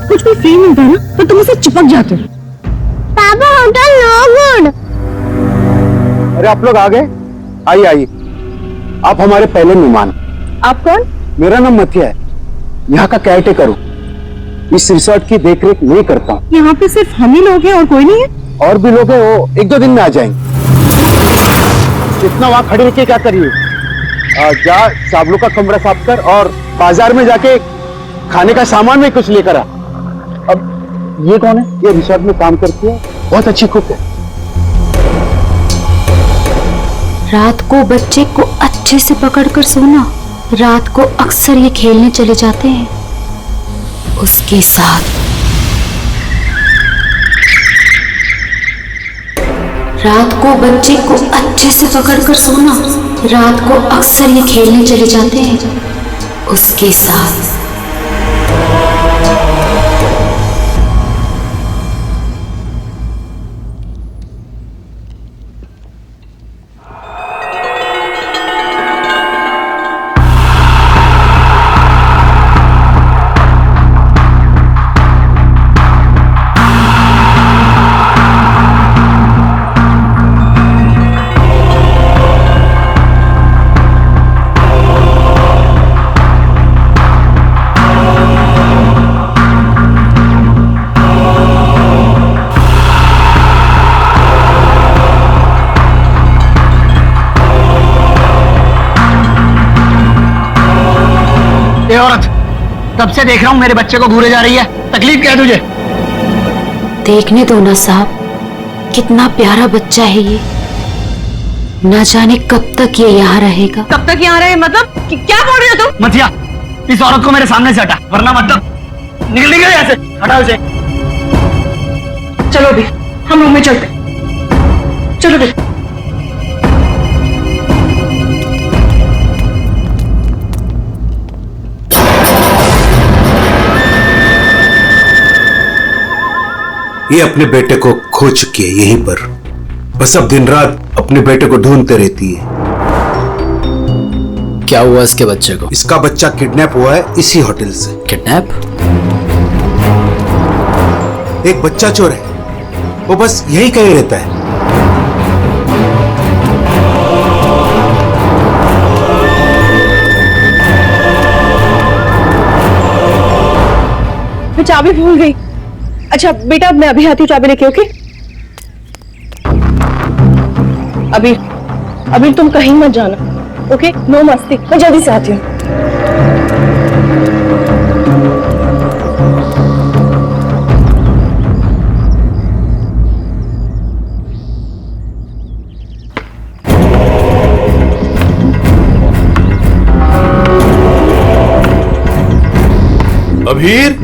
कुछ भी फ्री मिलता है ना तो तुम उसे चिपक जाते हो। पापा होटल नो गुड। अरे आप लोग आ गए? आइए आइए, आप हमारे पहले मेहमान। आप कौन? मेरा नाम मथिया है, यहाँ का केयरटेकर हूँ। इस रिसोर्ट की देखरेख मैं करता हूँ। यहाँ पे सिर्फ हम ही लोग हैं और कोई नहीं है? और भी लोग हैं, वो 1-2 दिन में आ जाएंगे। इतना वहाँ खड़े रह क्या करिए, जा साबलों का कमरा साफ कर और बाजार में जाके खाने का सामान में कुछ लेकर आ। अब ये कौन है? ये रिसोर्ट में काम करती है, बहुत अच्छी कुक है। रात को बच्चे को अच्छे से पकड़कर सोना। रात को अक्सर ये खेलने चले जाते हैं उसके साथ। रात को बच्चे को अच्छे से पकड़कर सोना। रात को अक्सर ये खेलने चले जाते हैं उसके साथ। औरत, तब से देख रहा हूँ मेरे बच्चे को घूरे जा रही है। तकलीफ क्या है तुझे? देखने दो ना साहब, कितना प्यारा बच्चा है ये। ना जाने कब तक ये यहाँ रहेगा। कब तक यहाँ रहे मतलब? क्या बोल रहे हो तुम? मथिया, इस औरत को मेरे सामने से हटा, वरना मतलब निकल यहाँ से। हटाओ इसे। चलो भी, हम रूम में चलते। चलो भी। ये अपने बेटे को खो चुकी है यहीं पर, बस अब दिन रात अपने बेटे को ढूंढते रहती है। क्या हुआ इसके बच्चे को? इसका बच्चा किडनैप हुआ है इसी होटल से। किडनैप? एक बच्चा चोर है, वो बस यही कहीं रहता है। मैं चाबी भूल गई। अच्छा बेटा, मैं अभी आती हूँ चाबी लेके। ओके अभी तुम कहीं मत जाना। ओके, नो मस्ती। मैं जल्दी से आती हूँ। अभीर,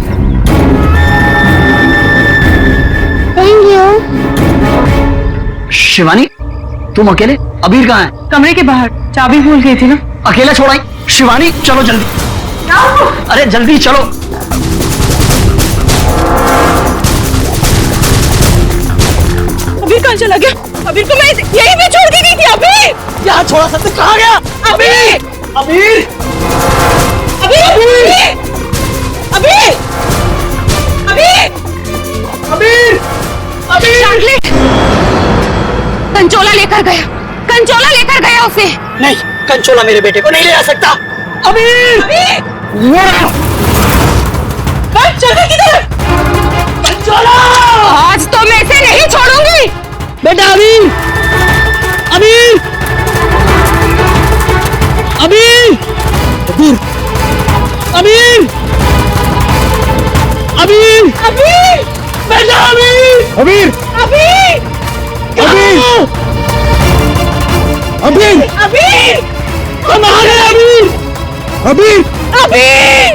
शिवानी, तुम अकेले? अबीर कहाँ है? कमरे के बाहर, चाबी भूल गई थी ना। अकेला छोड़ाई? शिवानी चलो जल्दी। अरे जल्दी चलो। अबीर कहाँ चला गया? अबीर को मैं यहीं पे छोड़ के गई थी। अबीर यहाँ छोड़ा, सबसे कहाँ गया? अबीर अबीर अबीर अबीर अबीर अबीर अबीर कंचोला लेकर गया, कंचोला लेकर गया उसे। नहीं, कंचोला मेरे बेटे को नहीं ले जा सकता। अबीर कंचोला किधर? कंचोला आज तो मैं इसे नहीं छोड़ूंगी। बेटा अबीर अबीर अबीर अबीर अबीर अबीर अबीर बेटा अबीर अबीर अबीर अबीर अबीर अबीर हम आ गए अबीर अबीर अबीर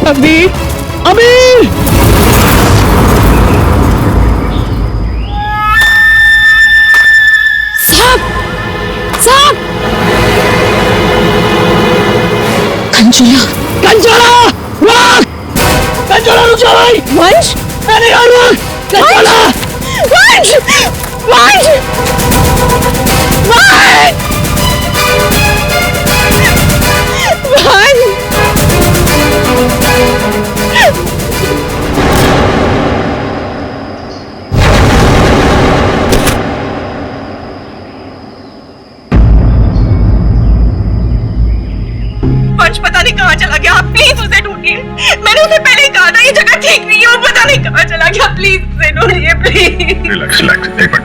अबीर अबीर साहब कंचोला कंचोला रुक! कंचोला रुक जा भाई! वंश मैंने कहा रुक! कंचोला! वंश वंश वंश पता नहीं कहाँ चला गया। आप प्लीज उसे ढूंढिए। मैंने उसे पहले ही कहा था ये जगह ठीक नहीं है और पता नहीं कहाँ चला गया। प्लीज उसे ढूंढिए प्लीज। रिलैक्स रिलैक्स, एक मिनट।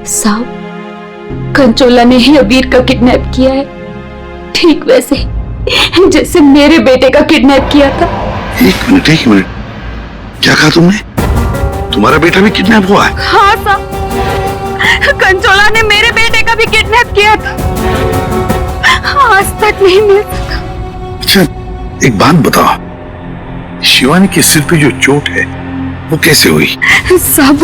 साहब, कंचोला ने ही अबीर का किडनैप किया है, ठीक वैसे जैसे मेरे बेटे का किडनैप किया था। एक मिनट, क्या कहा तुमने? तुम्हारा बेटा भी किडनैप हुआ है? हाँ साहब, कंचोला ने मेरे बेटे का भी किडनैप किया था, आज तक नहीं मिल सका। अच्छा, एक बात बताओ, शिवानी के सिर पे जो चोट है वो कैसे हुई? साहब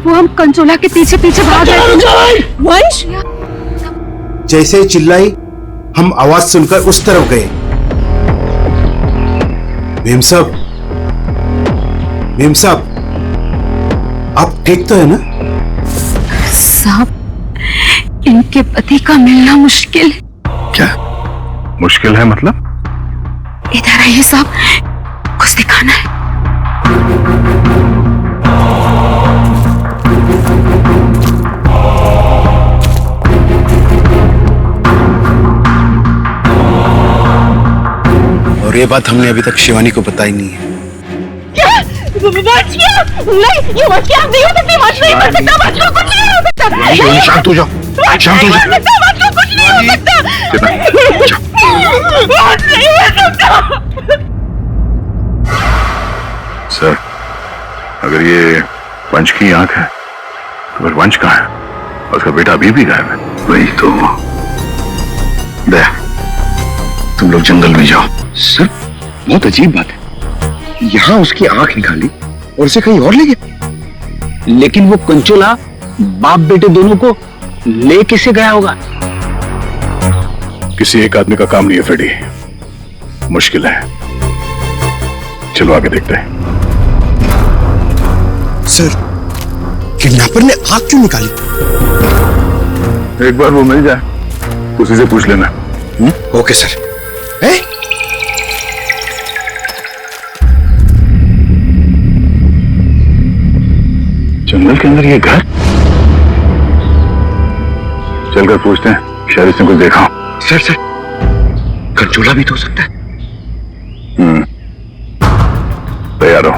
वो हम कंचोला के पीछे पीछे भाग रहे थे। वंश जैसे ही चिल्लाई हम आवाज सुनकर उस तरफ गए। भीम साहब आप ठीक तो है ना? साहब, इनके पति का मिलना मुश्किल है। क्या मुश्किल है मतलब? इधर आइए साहब, कुछ दिखाना है। और ये बात हमने अभी तक शिवानी को बताई नहीं है। नहीं, ये वंश आप नहीं हो सकती। वंश नहीं मर सकता। वंश को कुछ नहीं हो सकता। शांत हो जाओ, शांत हो जाओ। वंश को कुछ नहीं हो सकता। वंश नहीं मर सकता। सर, अगर ये वंश की आंख है तो फिर वंश कहाँ है? और उसका बेटा अभी भी गायब है। वही तो। दया, तुम लोग जंगल में जाओ। सर, बहुत अजीब बात है, यहाँ उसकी आंख निकाली और उसे कहीं और ले गया। लेकिन वो कंचोला बाप बेटे दोनों को ले कैसे गया होगा? किसी एक आदमी का काम नहीं है फ्रेडी, मुश्किल है। चलो आगे देखते हैं। सर, किडनैपर ने आंख क्यों निकाली? एक बार वो मिल जाए उसी से पूछ लेना। Okay sir. जंगल के अंदर ये घर? चलकर पूछते हैं, शायद इसने कुछ देखा हो। सर, कंचोला भी तो हो सकता है। तैयार हो?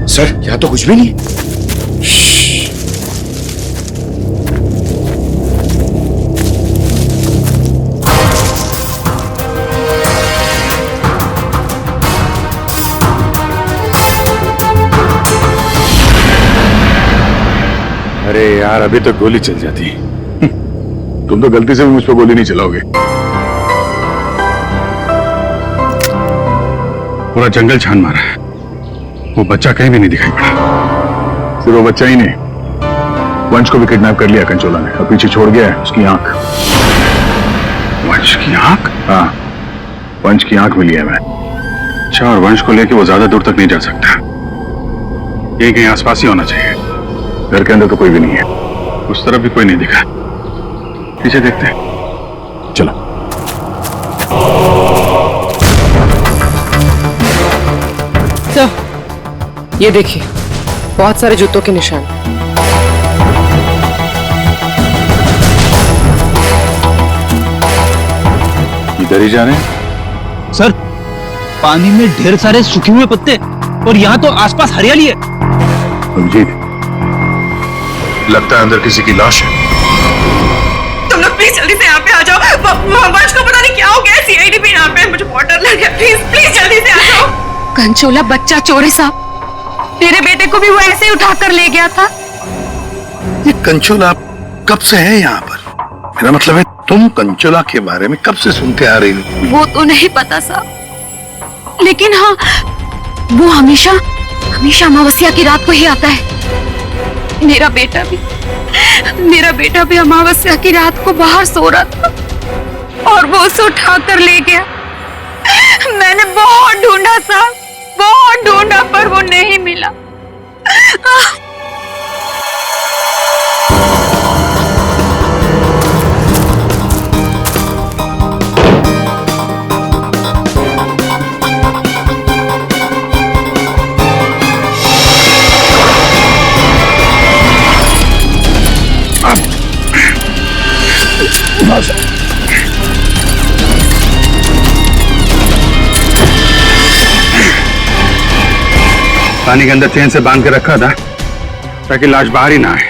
सर, यहाँ तो कुछ भी नहीं है। अरे यार, अभी तो गोली चल जाती। तुम तो गलती से भी मुझ पर गोली नहीं चलाओगे। पूरा जंगल छान मारा है, वो बच्चा कहीं भी नहीं दिखाई पड़ा। सिर्फ वो बच्चा ही नहीं, वंश को भी किडनैप कर लिया कंचोला ने और पीछे छोड़ गया है उसकी आंख। वंश की आंख? हाँ, वंश की आंख मिली है मैं। अच्छा, और वंश को लेके वो ज्यादा दूर तक नहीं जा सकता, यही कहीं आसपास ही होना चाहिए। घर के अंदर तो कोई भी नहीं है, उस तरफ भी कोई नहीं दिखा। पीछे देखते हैं, चलो। तो ये देखिए, बहुत सारे जूतों के निशान। इधर ही जा रहे हैं सर। पानी में ढेर सारे सूखे हुए पत्ते और यहाँ तो आसपास हरियाली है। अभिजीत, लगता है अंदर किसी की लाश है। तुम लोग प्लीज जल्दी से यहाँ पे आ जाओ। वंश को पता नहीं क्या हो गया, सीआईडी भी यहाँ पे, मुझे बहुत डर लग गया। प्लीज प्लीज जल्दी से आ जाओ। कंचोला बच्चा चोर है साहब, तेरे बेटे को भी वो ऐसे ही उठा कर ले गया था। ये कंचोला कब से है यहाँ पर? मेरा मतलब है तुम कंचोला के बारे में कब से सुनते आ रही हो? वो तो नहीं पता साहब, लेकिन हाँ, वो हमेशा अमावस्या की रात को ही आता है। मेरा बेटा भी अमावस्या की रात को बाहर सो रहा था और वो उसे उठा कर ले गया। मैंने बहुत ढूंढा साहब, बहुत ढूंढा, पर वो नहीं मिला। पानी के अंदर चेन से बांध के रखा था ताकि लाश बाहर ही ना आए।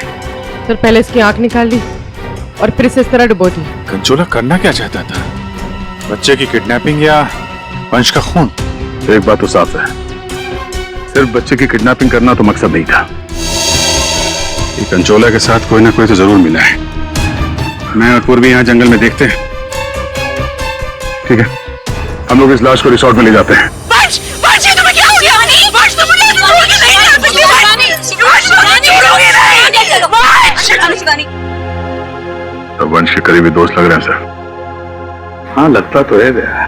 सर, पहले इसकी आंख निकाल ली और फिर इसे इस तरह डुबो दी। कंचोला करना क्या चाहता था? बच्चे की किडनैपिंग या वंश का खून? एक बात तो साफ है, सिर्फ बच्चे की किडनैपिंग करना तो मकसद नहीं था। ये कंचोला के साथ कोई ना कोई तो जरूर मिला है। मैं और पूर्वी यहाँ जंगल में देखते हैं। ठीक है, हम लोग इस लाश को रिसोर्ट में ले जाते हैं। तो वंश के करीबी दोस्त लग रहे हैं सर। हाँ, लगता तो है भैया,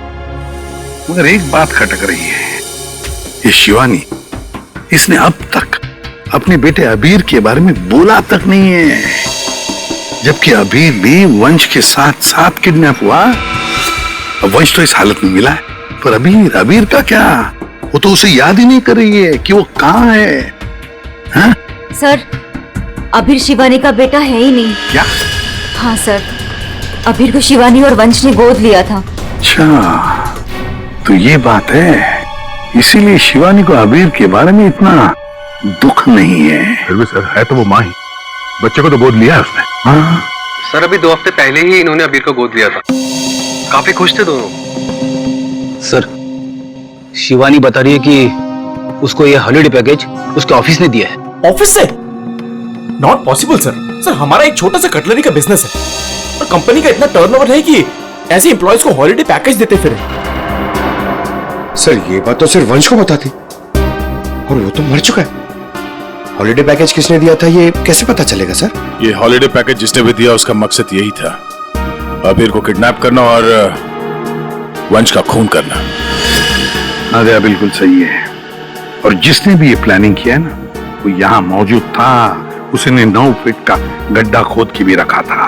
मगर एक बात खटक रही है। ये शिवानी, इसने अब तक अपने बेटे अबीर के बारे में बोला तक नहीं है, जबकि अबीर भी वंश के साथ साथ किडनैप हुआ। अब वंश तो इस हालत में मिला है, पर अबीर का क्या? वो तो उसे याद ही नहीं कर रही है कि वो कहाँ है। हाँ? सर, अबीर शिवानी का बेटा है ही नहीं। क्या? हाँ सर, अबीर को शिवानी और वंश ने गोद लिया था। अच्छा, तो ये बात है, इसीलिए शिवानी को अबीर के बारे में इतना दुख नहीं है। फिर भी सर, है तो वो माँ ही, बच्चे को तो गोद लिया है उसने। हाँ सर, अभी 2 हफ्ते पहले ही इन्होंने अबीर को गोद लिया था। काफी खुश थे दोनों। सर, शिवानी बता रही है कि उसको ये हॉलिडे पैकेज उसके ऑफिस ने दिया है। ऑफिस से? Not possible sir. सर, हमारा एक छोटा सा कटलरी का बिजनेस है और कंपनी का इतना टर्नओवर है कि ऐसे एम्प्लॉयज को हॉलिडे पैकेज देते फिरे। सर, ये बात तो सिर्फ वंश को पता थी और वो तो मर चुका है। हॉलिडे पैकेज किसने दिया था ये कैसे पता चलेगा सर? ये हॉलिडे पैकेज जिसने भी दिया उसका मकसद यही था, अबीर को किडनैप करना और वंश का खून करना। नादिया बिल्कुल सही है, और जिसने भी ये प्लानिंग किया है ना, वो यहाँ मौजूद था। उसने 9 फीट का गड्ढा खोद के भी रखा था।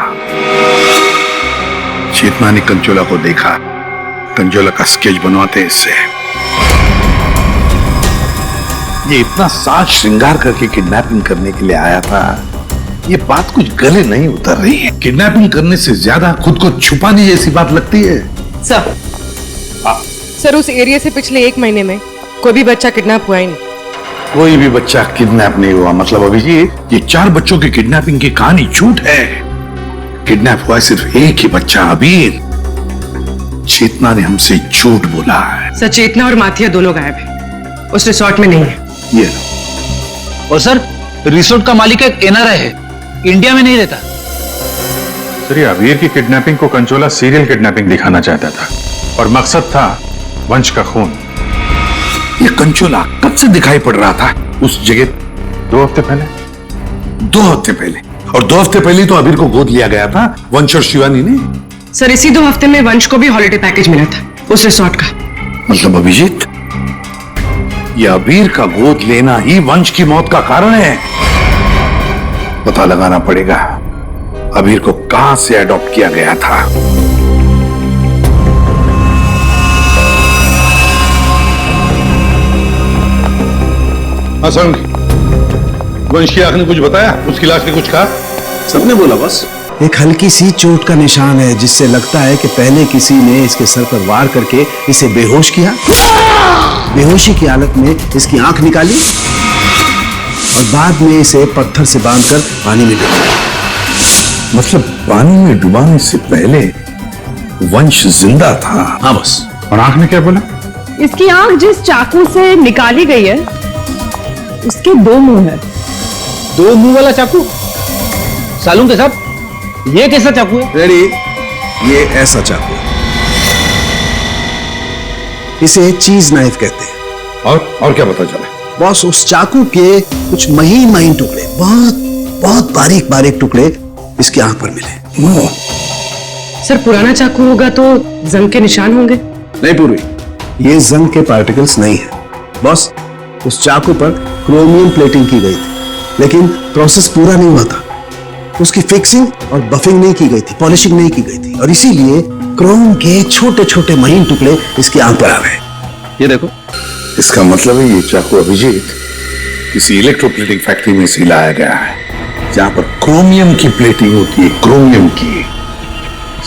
चेतना ने कंचोला को देखा, कंचोला का स्केच बनवाते इससे। ये इतना साज श्रृंगार करके किडनैपिंग करने के लिए आया था, ये बात कुछ गले नहीं उतर रही है। किडनैपिंग करने से ज्यादा खुद को छुपाने जैसी बात लगती है। सर, उस एरिया से पिछले 1 महीने में कोई भी बच्चा किडनैप हुआ ही नहीं। कोई भी बच्चा किडनैप नहीं हुआ? मतलब अभिजीत, ये 4 बच्चों की किडनैपिंग की कहानी झूठ है। किडनैप हुआ सिर्फ एक ही बच्चा, अबीर। चेतना ने हमसे झूठ बोला है। सर, चेतना और माथिया दोनों गायब है, उस रिसोर्ट में नहीं है। ये लो। और सर, रिसोर्ट का मालिक एक एनआरआई है, इंडिया में नहीं रहता। सर, ये अबीर की किडनैपिंग को कंचोला सीरियल किडनैपिंग दिखाना चाहता था और मकसद था वंश का खून। ये कंचोला कब से दिखाई पड़ रहा था उस जगह 2 हफ्ते पहले। 2 हफ्ते पहले, और 2 हफ्ते पहले तो अबीर को गोद लिया गया था वंश और शिवानी ने। सर इसी 2 हफ्ते में वंश को भी हॉलिडे पैकेज मिला था उस रिसोर्ट का। मतलब अभिजीत, ये अबीर का गोद लेना ही वंश की मौत का कारण है। पता लगाना पड़ेगा अबीर को कहां से अडॉप्ट किया गया था। असंग, वंशी आख ने कुछ बताया? उसकी लाश ने कुछ कहा? सबने बोला बस एक हल्की सी चोट का निशान है, जिससे लगता है कि पहले किसी ने इसके सर पर वार करके इसे बेहोश किया, बेहोशी की हालत में इसकी आंख निकाली और बाद में इसे पत्थर से बांधकर पानी में डुबाया। मतलब पानी में डुबाने से पहले वंश जिंदा था? हाँ बस। और आंख ने क्या बोला? इसकी आंख जिस चाकू से निकाली गई है उसके 2 मुंह है। 2 मुंह वाला चाकू? सालून के साथ ये कैसा चाकू है? रेडी, ये ऐसा चाकू है। इसे चीज नाइफ कहते हैं। और क्या पता चला? बॉस, उस चाकू के कुछ महीन महीन टुकड़े, बहुत बारीक बारीक टुकड़े इसकी आंख पर मिले। सर पुराना चाकू होगा तो जंग के निशान होंगे? नहीं पूर्वी, ये जंग के पार्टिकल्स नहीं है बॉस। उस चाकू पर क्रोमियम प्लेटिंग की गई थी, लेकिन प्रोसेस पूरा नहीं हुआ था। उसकी फिक्सिंग और बफिंग नहीं की गई थी, पॉलिशिंग नहीं की गई थी, और इसीलिए क्रोम के छोटे छोटे महीन टुकड़े इसकी आंख पर आ गए। ये देखो। इसका मतलब है ये चाकू अभिजीत किसी इलेक्ट्रोप्लेटिंग फैक्ट्री में से लाया गया है, जहां पर क्रोमियम की प्लेटिंग होती है, क्रोमियम की।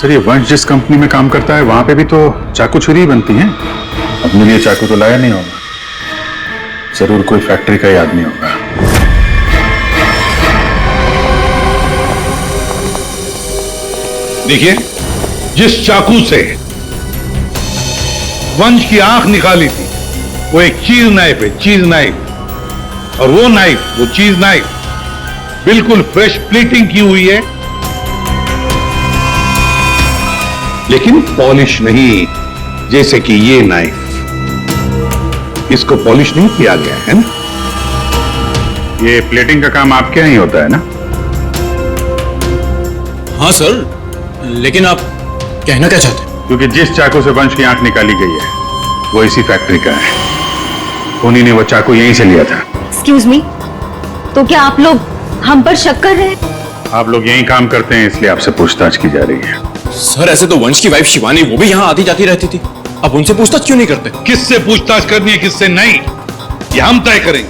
सर, ये वंश जिस कंपनी में काम करता है वहां पे भी तो चाकू छुरी ही बनती है। अपने लिए चाकू तो लाया नहीं होगा, जरूर कोई फैक्ट्री का ही आदमी होगा। देखिए, जिस चाकू से वंश की आंख निकाली थी वो एक चीज नाइफ है, चीज नाइफ। और वो नाइफ, वो चीज नाइफ बिल्कुल फ्रेश प्लेटिंग की हुई है, लेकिन पॉलिश नहीं, जैसे कि ये नाइफ। इसको पॉलिश नहीं किया गया है ना? ये प्लेटिंग का काम आपके यहाँ ही होता है ना? हाँ सर, लेकिन आप कहना क्या चाहते हैं? क्योंकि जिस चाकू से वंश की आंख निकाली गई है वो इसी फैक्ट्री का है। उन्हीं ने वो चाकू यहीं से लिया था। एक्सक्यूज मी, तो क्या आप लोग हम पर शक कर रहे हैं? आप लोग यहीं काम करते हैं इसलिए आपसे पूछताछ की जा रही है। सर ऐसे तो वंश की वाइफ शिवानी, वो भी यहाँ आती जाती रहती थी, अब उनसे पूछताछ क्यों नहीं करते? किससे पूछताछ करनी है, किससे नहीं, ये हम तय करेंगे,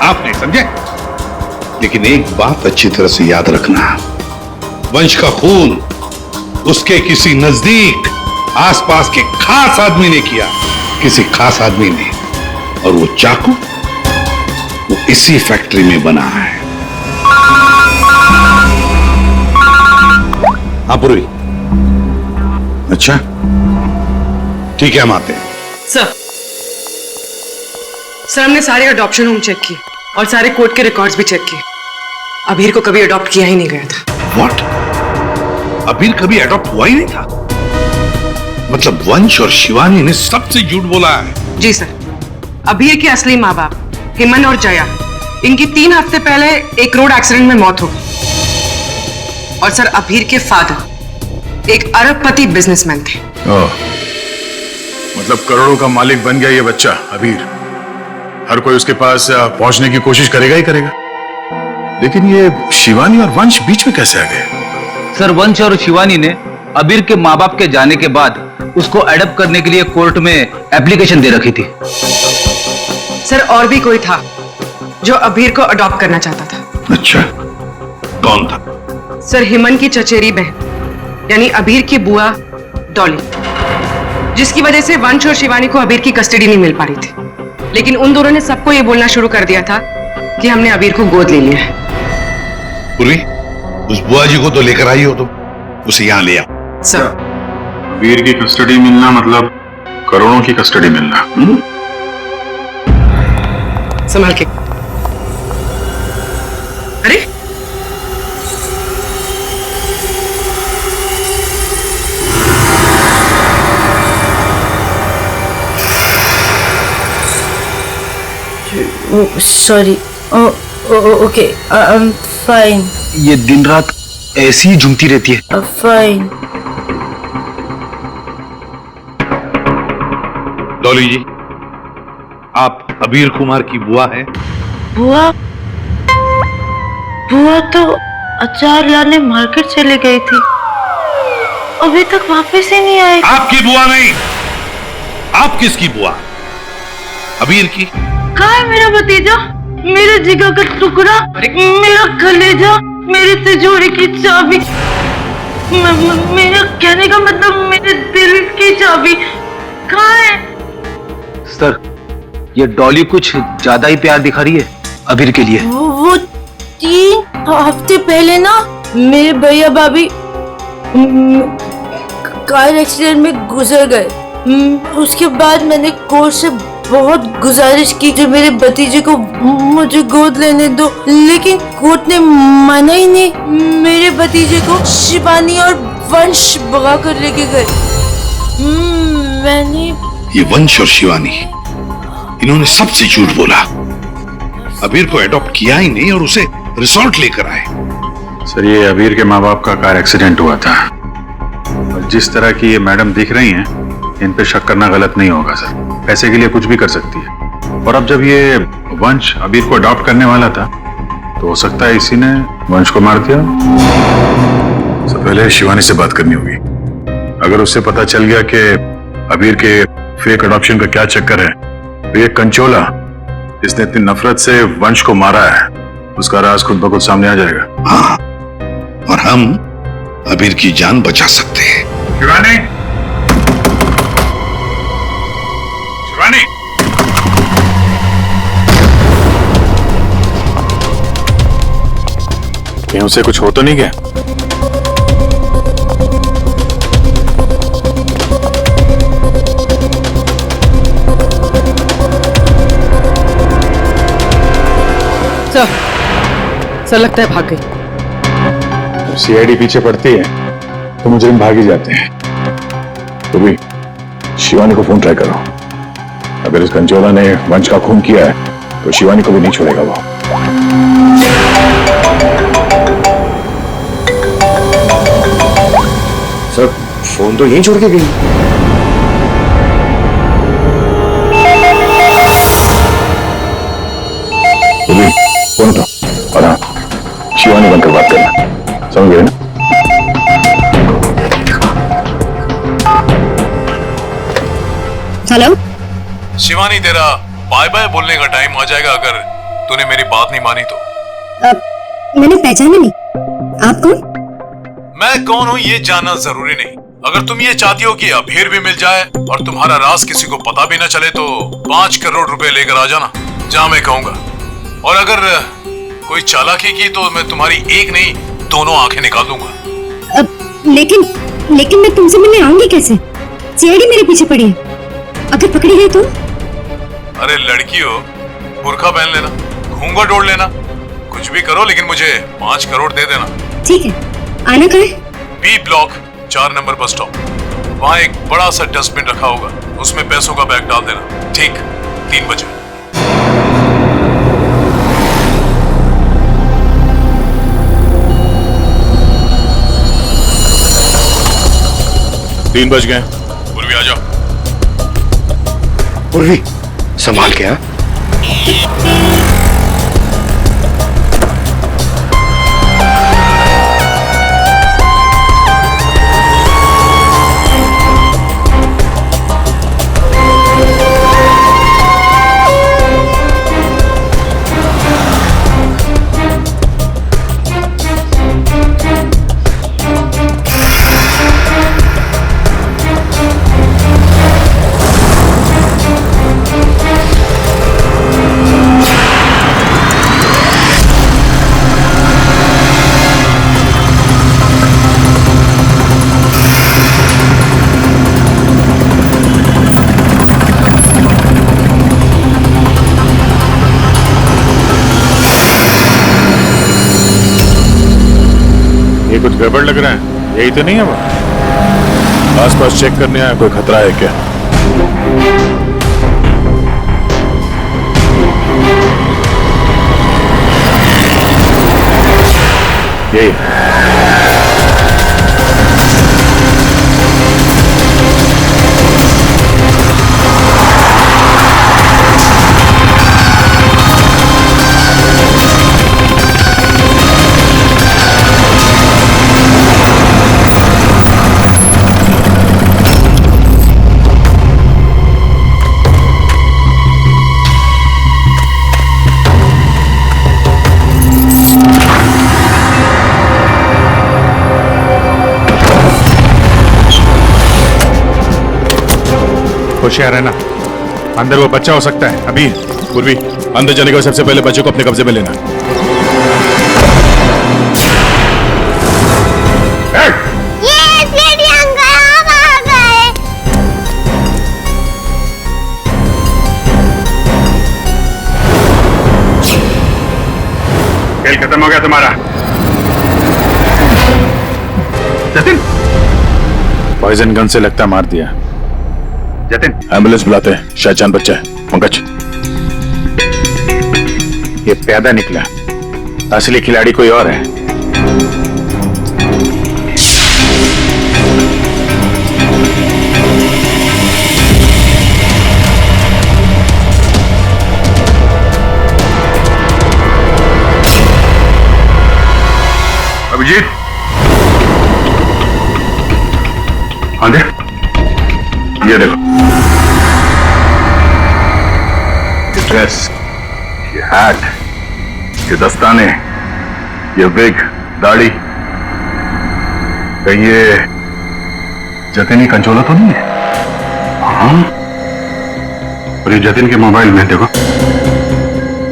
आप नहीं, समझे? लेकिन एक बात अच्छी तरह से याद रखना, वंश का खून उसके किसी नजदीक आसपास के खास आदमी ने किया, किसी खास आदमी ने, और वो चाकू वो इसी फैक्ट्री में बना है। हाँ पूर्वी, अच्छा ठीक है, हम आते हैं। सर हमने सारे अडॉप्शन होम चेक किए और सारे कोर्ट के रिकॉर्ड्स भी चेक किए। अबीर को कभी अडॉप्ट किया ही नहीं गया था। व्हाट? अबीर कभी अडॉप्ट हुआ ही नहीं था? मतलब वंश और शिवानी ने सबसे झूठ बोला है? जी सर, अबीर के असली माँ बाप हेमन और जया, इनकी 3 हफ्ते पहले एक रोड एक्सीडेंट में मौत हो गई। और सर अबीर के फादर एक अरबपति बिजनेसमैन थे। मतलब करोड़ों का मालिक बन गया ये बच्चा अबीर। हर कोई उसके पास पहुंचने की कोशिश करेगा ही करेगा। लेकिन ये शिवानी और वंश बीच में कैसे आ गए? सर, वंश और शिवानी ने अबीर के माँ बाप के जाने के बाद उसको अडॉप्ट करने के लिए कोर्ट में एप्लीकेशन दे रखी थी। सर और भी कोई था जो अबीर को अडॉप्ट करना चाहता था। अच्छा, कौन था? सर हेमन की चचेरी बहन यानी अबीर की बुआ डॉली, जिसकी वजह से वंश और शिवानी को अबीर की कस्टडी नहीं मिल पा रही थी। लेकिन उन दोनों ने सबको ये बोलना शुरू कर दिया था कि हमने अबीर को गोद ले लिया है। पूरी, उस बुआ जी को तो लेकर आई हो तुम, उसे यहां ले आओ। सर वीर की कस्टडी मिलना मतलब करोड़ों की कस्टडी मिलना। संभाल के। अरे sorry. Okay, I am fine. ये दिन रात ऐसी ही झूमती रहती है। फाइन। डॉली जी, आप अबीर कुमार की बुआ हैं? बुआ? बुआ तो अचार लाने मार्केट चली गई थी, अभी तक वापस ही नहीं आई। आपकी बुआ नहीं, आप किसकी बुआ? अबीर की? कहाँ है मेरा भतीजा, मेरे जिगर का टुकड़ा, मेरा कलेजा, मेरी तिजोरी की चाबी, मेरा कहने का मतलब मेरे दिल की चाबी कहाँ है? सर, ये डॉली कुछ ज्यादा ही प्यार दिखा रही है अबीर के लिए। वो 3 हफ्ते पहले ना मेरे भैया भाभी कार एक्सीडेंट में गुजर गए। उसके बाद मैंने कोर्ट से बहुत गुजारिश की कि मेरे भतीजे को मुझे गोद लेने दो, लेकिन कोर्ट ने माना ही नहीं। मेरे भतीजे को शिवानी और वंश भगा कर लेके गए। मैंने ये वंश और शिवानी, इन्होंने सबसे झूठ बोला। अबीर को एडॉप्ट किया ही नहीं और उसे रिसोर्ट लेकर आए। सर, ये अबीर के माँ बाप का कार एक्सीडेंट हुआ था, और जिस तरह की ये मैडम दिख रही हैं, इन पे शक करना गलत नहीं होगा सर। पैसे के लिए कुछ भी कर सकती है। और अब जब ये वंश अबीर को अडॉप्ट करने वाला था, तो हो सकता है इसी ने वंश को मार दिया। सबसे पहले शिवानी से बात करनी होगी। अगर उससे पता चल गया कि अबीर के फेक अडॉप्शन का क्या चक्कर है, तो ये कंचोला जिसने इतनी नफरत से वंश को मारा है, उसका राज खुद ब खुद सामने आ जाएगा। हाँ, और हम अबीर की जान बचा सकते हैं। शिवानी, शिवानी, कहीं उसे कुछ हो तो नहीं गया? सर लगता है भाग गई। सीआईडी पीछे पड़ती है तो मुजरिम भाग ही जाते हैं। तो भी शिवानी को फोन ट्राई करो। अगर इस कंचोला ने वंश का खून किया है तो शिवानी को भी नहीं छोड़ेगा वो। सर, फोन तो यहीं छोड़ के गई। तो भी फोन उठाओ और हाँ, शिवानी बनकर बात करना, समझ गए ना? हेलो शिवानी, तेरा बाय बाय बोलने का टाइम आ जाएगा अगर तूने मेरी बात नहीं मानी तो। मैंने पहचाना नहीं, आप कौन? मैं कौन हूँ ये जानना जरूरी नहीं। अगर तुम ये चाहती हो कि अबीर भी मिल जाए और तुम्हारा राज किसी को पता भी न चले, तो 5 करोड़ रुपए लेकर आ जाना, जहाँ मैं कहूंगा। और अगर कोई चालाकी की तो मैं तुम्हारी एक नहीं 2 आंखें निकाल दूंगा। लेकिन मैं तुमसे मिलने आऊंगी कैसे? सीआईडी मेरे पीछे पड़ी है, अगर पकड़ी गई तो? अरे लड़की हो, बुर्का पहन लेना, घूंघट ओढ़ लेना, कुछ भी करो, लेकिन मुझे 5 करोड़ दे देना। ठीक है, आना कहाँ है? B block 4 number bus stop. वहाँ एक बड़ा सा डस्टबिन रखा होगा, उसमें पैसों का बैग डाल देना, ठीक 3 बजे। 3 बज गए। पूर्वी आ जाओ। पूर्वी, संभाल के। कुछ गड़बड़ लग रहा है, यही तो नहीं है वो? आसपास चेक करने आया, कोई खतरा है क्या? यही होशियार है ना, अंदर वो बच्चा हो सकता है। अभी पूर्वी अंदर जाने का सबसे पहले बच्चे को अपने कब्जे में लेना। खेल खत्म हो गया तुम्हारा। जतिन, पॉइजन गन से लगता मार दिया। जतिन, एम्बुलेंस बुलाते हैं, शायद जान बच्चा है। पंकज, ये पैदा निकला, असली खिलाड़ी कोई और है। अभिजीत, हाँ दे, ये देखो, ये ड्रेस, ये हैट, ये दस्ताने, ये विग, दाढ़ी, कहीं ये जतिन ही कंचोला तो नहीं है? हाँ, और ये जतिन के मोबाइल में देखो,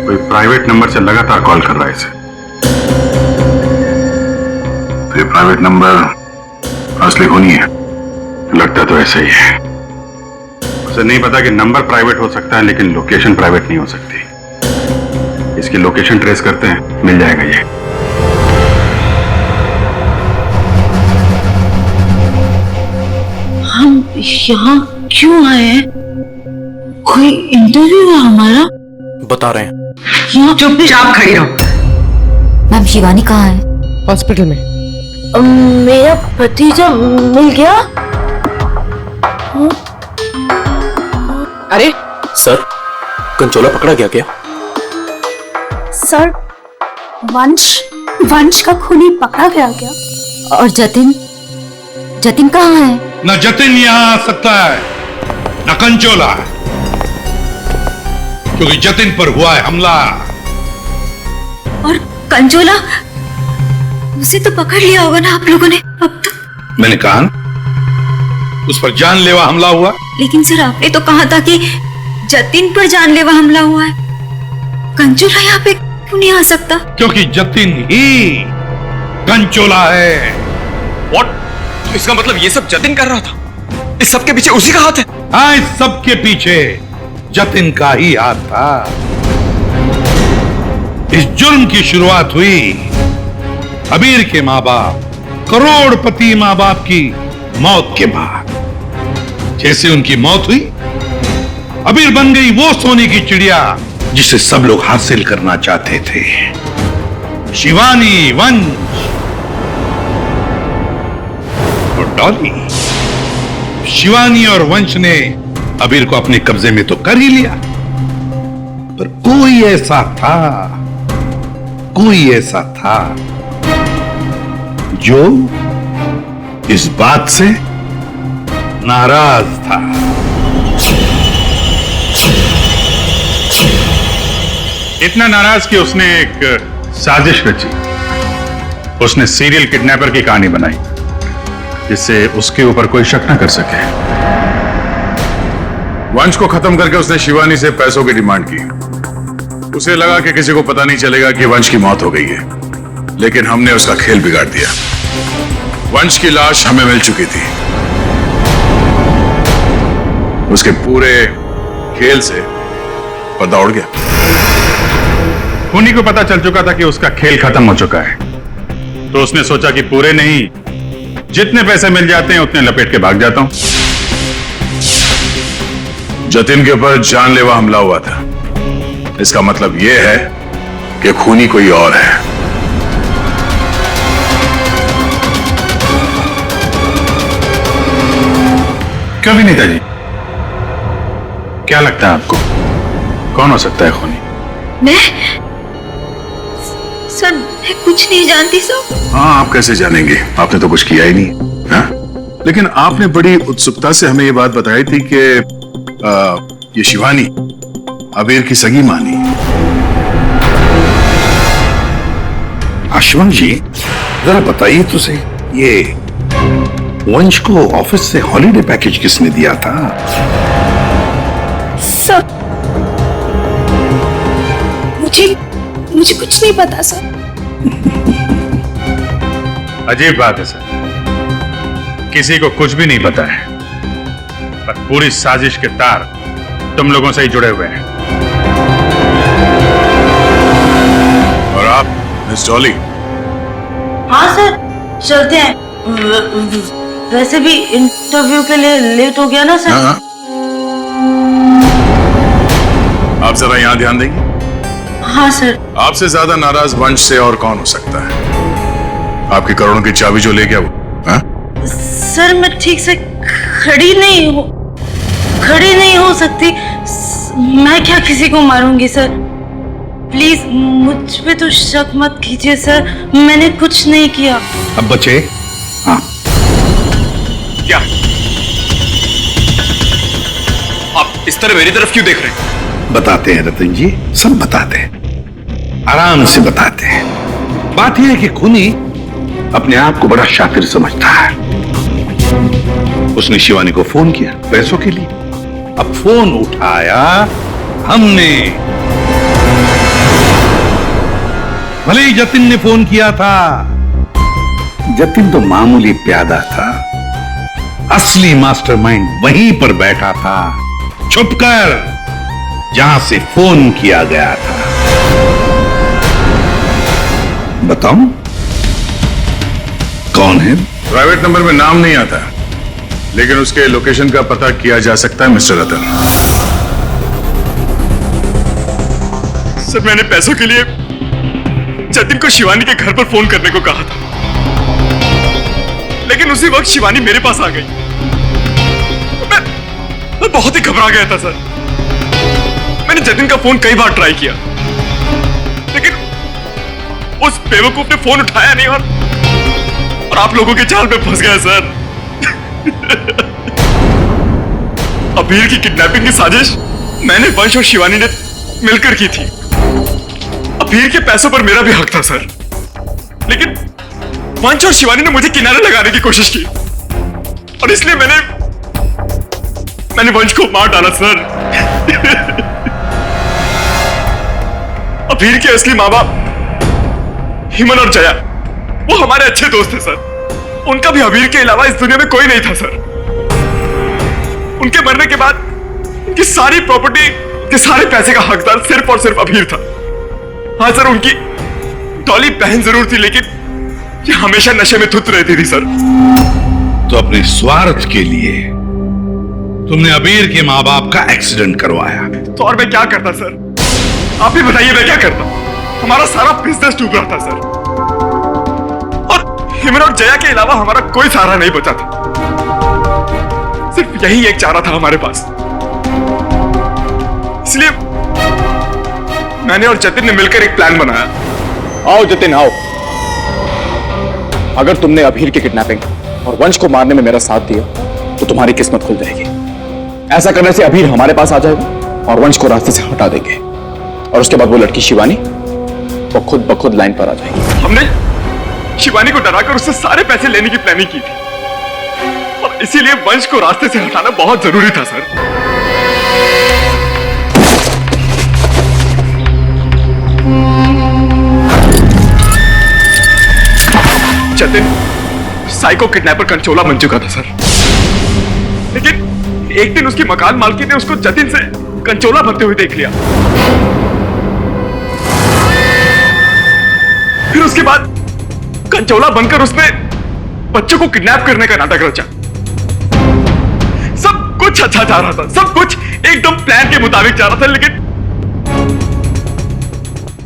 कोई प्राइवेट नंबर से लगातार कॉल कर रहा है इसे। ये प्राइवेट नंबर असली खूनी है, लगता तो ऐसा ही है। उसे नहीं पता कि नंबर प्राइवेट हो सकता है लेकिन लोकेशन प्राइवेट नहीं हो सकती। इसकी लोकेशन ट्रेस करते हैं, मिल जाएगा ये। हम यहाँ क्यों आए हैं? कोई इंटरव्यू है हमारा? बता रहे हैं। चुपचाप खड़ी रहो। मैम शिवानी कहाँ है? हॉस्पिटल में। मेरा भतीजा मिल गया? अरे सर, कंचोला पकड़ा गया क्या? सर, वंश का खूनी पकड़ा गया क्या? और जतिन कहाँ है? न जतिन यहाँ आ सकता है न कंचोला, क्योंकि जतिन पर हुआ है हमला। और कंचोला, उसे तो पकड़ लिया होगा ना आप लोगों ने अब तक? मैंने कहा उस पर जानलेवा हमला हुआ। लेकिन सर आपने तो कहा था कि जतिन पर जानलेवा हमला हुआ है। कंचोला यहाँ पे क्यों नहीं आ सकता? क्योंकि जतिन ही कंचोला है। What? तो इसका मतलब ये सब जतिन कर रहा था? इस सब के पीछे उसी का हाथ है? हाँ, इस सब के पीछे जतिन का ही हाथ था। इस जुर्म की शुरुआत हुई अबीर के माँ बाप, करोड़पति माँ बाप की मौत के बाद। जैसे उनकी मौत हुई, अबीर बन गई वो सोने की चिड़िया जिसे सब लोग हासिल करना चाहते थे। शिवानी, वंश और डॉली। शिवानी और वंश ने अबीर को अपने कब्जे में तो कर ही लिया, पर कोई ऐसा था जो इस बात से नाराज था। इतना नाराज कि उसने एक साजिश रची। उसने सीरियल किडनैपर की कहानी बनाई जिससे उसके ऊपर कोई शक न कर सके। वंश को खत्म करके उसने शिवानी से पैसों की डिमांड की। उसे लगा कि किसी को पता नहीं चलेगा कि वंश की मौत हो गई है, लेकिन हमने उसका खेल बिगाड़ दिया। वंश की लाश हमें मिल चुकी थी। उसके पूरे खेल से पर्दा उड़ गया। खूनी को पता चल चुका था कि उसका खेल खत्म हो चुका है, तो उसने सोचा कि पूरे नहीं, जितने पैसे मिल जाते हैं उतने लपेट के भाग जाता हूं। जतिन के ऊपर जानलेवा हमला हुआ था। इसका मतलब यह है कि खूनी कोई और है। क्यों विनीता जी, क्या लगता है आपको कौन हो सकता है खूनी? मैं सर, मैं कुछ नहीं जानती सर। हाँ, आप कैसे जानेंगे, आपने तो कुछ किया ही नहीं। हाँ? लेकिन आपने बड़ी उत्सुकता से हमें ये बात बताई थी कि ये शिवानी अबीर की सगी मानी। आशुवन जी, जरा बताइए तो सही, ये वंश को ऑफिस से हॉलिडे पैकेज किसने दिया था? सर, मुझे कुछ नहीं पता सर। अजीब बात है सर, किसी को कुछ भी नहीं पता है, पर पूरी साजिश के तार तुम लोगों से ही जुड़े हुए हैं। और आप मिस डॉली? हाँ सर, चलते हैं। वैसे भी इंटरव्यू के लिए लेट हो गया ना सर। हाँ। आप जरा यहाँ ध्यान देंगे? हाँ सर। आपसे ज्यादा नाराज वंश से और कौन हो सकता है? आपकी करोड़ों की चाबी जो ले गया वो। हाँ? सर, मैं ठीक से खड़ी नहीं हो सकती। मैं क्या किसी को मारूंगी सर? प्लीज मुझ पे तो शक मत कीजिए सर, मैंने कुछ नहीं किया। अब बचे? हाँ। क्या आप इस तरह मेरी तरफ क्यों देख रहे हैं? बताते हैं रतन जी, सब बताते हैं, आराम से बताते हैं। बात यह है कि खूनी अपने आप को बड़ा शातिर समझता है। उसने शिवानी को फोन किया पैसों के लिए। अब फोन उठाया हमने, भले ही जतिन ने फोन किया था। जतिन तो मामूली प्यादा था, असली मास्टरमाइंड वहीं पर बैठा था, छुपकर, जहां से फोन किया गया था। बताऊं कौन है? प्राइवेट नंबर में नाम नहीं आता, लेकिन उसके लोकेशन का पता किया जा सकता है मिस्टर रतन। सर, मैंने पैसों के लिए जतिन को शिवानी के घर पर फोन करने को कहा था, लेकिन उसी वक्त शिवानी मेरे पास आ गई। मैं बहुत ही घबरा गया था सर। मैंने जतिन का फोन कई बार ट्राई किया, लेकिन उस बेवकूफ ने फोन उठाया नहीं और आप लोगों के जाल में फंस गया सर। अबीर की किडनैपिंग की साजिश मैंने, वंश और शिवानी ने मिलकर की थी। अबीर के पैसों पर मेरा भी हक था सर, लेकिन वंश और शिवानी ने मुझे किनारे लगाने की कोशिश की और इसलिए मैंने वंश को मार डाला सर। अबीर के असली माँ बाप हिमन और जया, वो हमारे अच्छे दोस्त थे सर। उनका भी अबीर के अलावा इस दुनिया में कोई नहीं था सर। उनके मरने के बाद उनकी सारी प्रॉपर्टी के सारे पैसे का हकदार सिर्फ और सिर्फ अबीर था। हाँ सर, उनकी डॉली बहन जरूर थी, लेकिन ये हमेशा नशे में धुत रहती थी सर। तो अपने स्वार्थ के लिए तुमने अबीर के माँ बाप का एक्सीडेंट करवाया। तो और मैं क्या करता सर? आप ही बताइए, मैं क्या करता? हमारा सारा बिजनेस डूब रहा था सर, और हिमन और जया के अलावा हमारा कोई सहारा नहीं बचा था। सिर्फ यही एक चारा था हमारे पास, इसलिए मैंने और जतिन ने मिलकर एक प्लान बनाया। आओ जतिन, आओ। अगर तुमने अबीर की किडनैपिंग और वंश को मारने में मेरा साथ दिया तो तुम्हारी किस्मत खुल जाएगी। ऐसा करने से अबीर हमारे पास आ जाएगा और वंश को रास्ते से हटा देंगे, और उसके बाद वो लड़की शिवानी वो खुद ब खुद लाइन पर आ जाएगी। हमने शिवानी को डराकर उससे सारे पैसे लेने की प्लानिंग की थी, और इसीलिए वंश को रास्ते से हटाना बहुत जरूरी था सर। जतिन साइको किडनैपर कंचोला बन चुका था सर, लेकिन एक दिन उसकी मकान मालकी ने उसको जतिन से कंचोला बनते हुए देख लिया। फिर उसके बाद कंचोला बनकर उसने बच्चों को किडनैप करने का नाटक रचा। सब कुछ अच्छा जा रहा था, सब कुछ एकदम प्लान के मुताबिक जा रहा था, लेकिन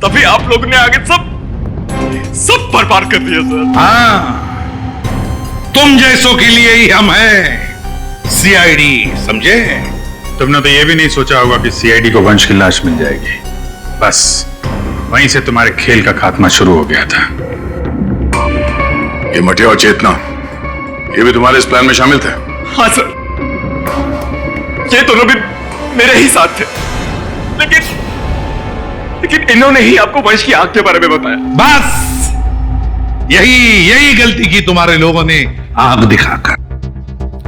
तभी आप लोगों ने आगे सब बर्बाद कर दिया सर। हाँ, तुम जैसों के लिए ही हम हैं। सीआईडी, समझे? तुमने तो ये भी नहीं सोचा होगा कि सीआईडी को वंश की लाश मिल जाएगी। बस वहीं से तुम्हारे खेल का खात्मा शुरू हो गया था। ये मटिया और चेतना, ये भी तुम्हारे इस प्लान में शामिल थे? हाँ सर, ये दोनों भी मेरे ही साथ थे, लेकिन इन्होंने ही आपको वंश की आंख के बारे में बताया। बस यही गलती की तुम्हारे लोगों ने आग दिखाकर।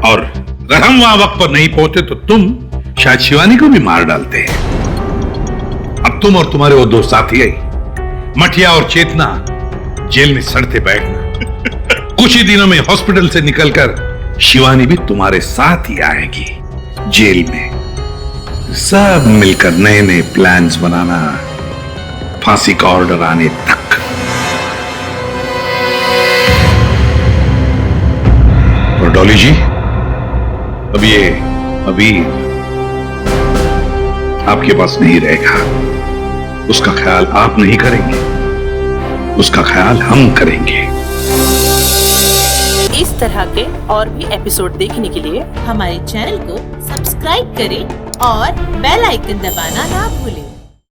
और अगर हम वहां वक्त पर नहीं पहुंचे तो तुम शायद शिवानी को भी मार डालते हैं। अब तुम और तुम्हारे वो दो साथी मटिया और चेतना जेल में सड़ते बैठना। कुछ ही दिनों में हॉस्पिटल से निकलकर शिवानी भी तुम्हारे साथ ही आएगी जेल में। सब मिलकर नए नए प्लान्स बनाना, फांसी का ऑर्डर आने तक। और डॉली जी, अब ये अबीर आपके पास नहीं रहेगा। उसका ख्याल आप नहीं करेंगे, उसका ख्याल हम करेंगे। इस तरह के और भी एपिसोड देखने के लिए हमारे चैनल को सब्सक्राइब करें और बेल आइकन दबाना ना भूलें।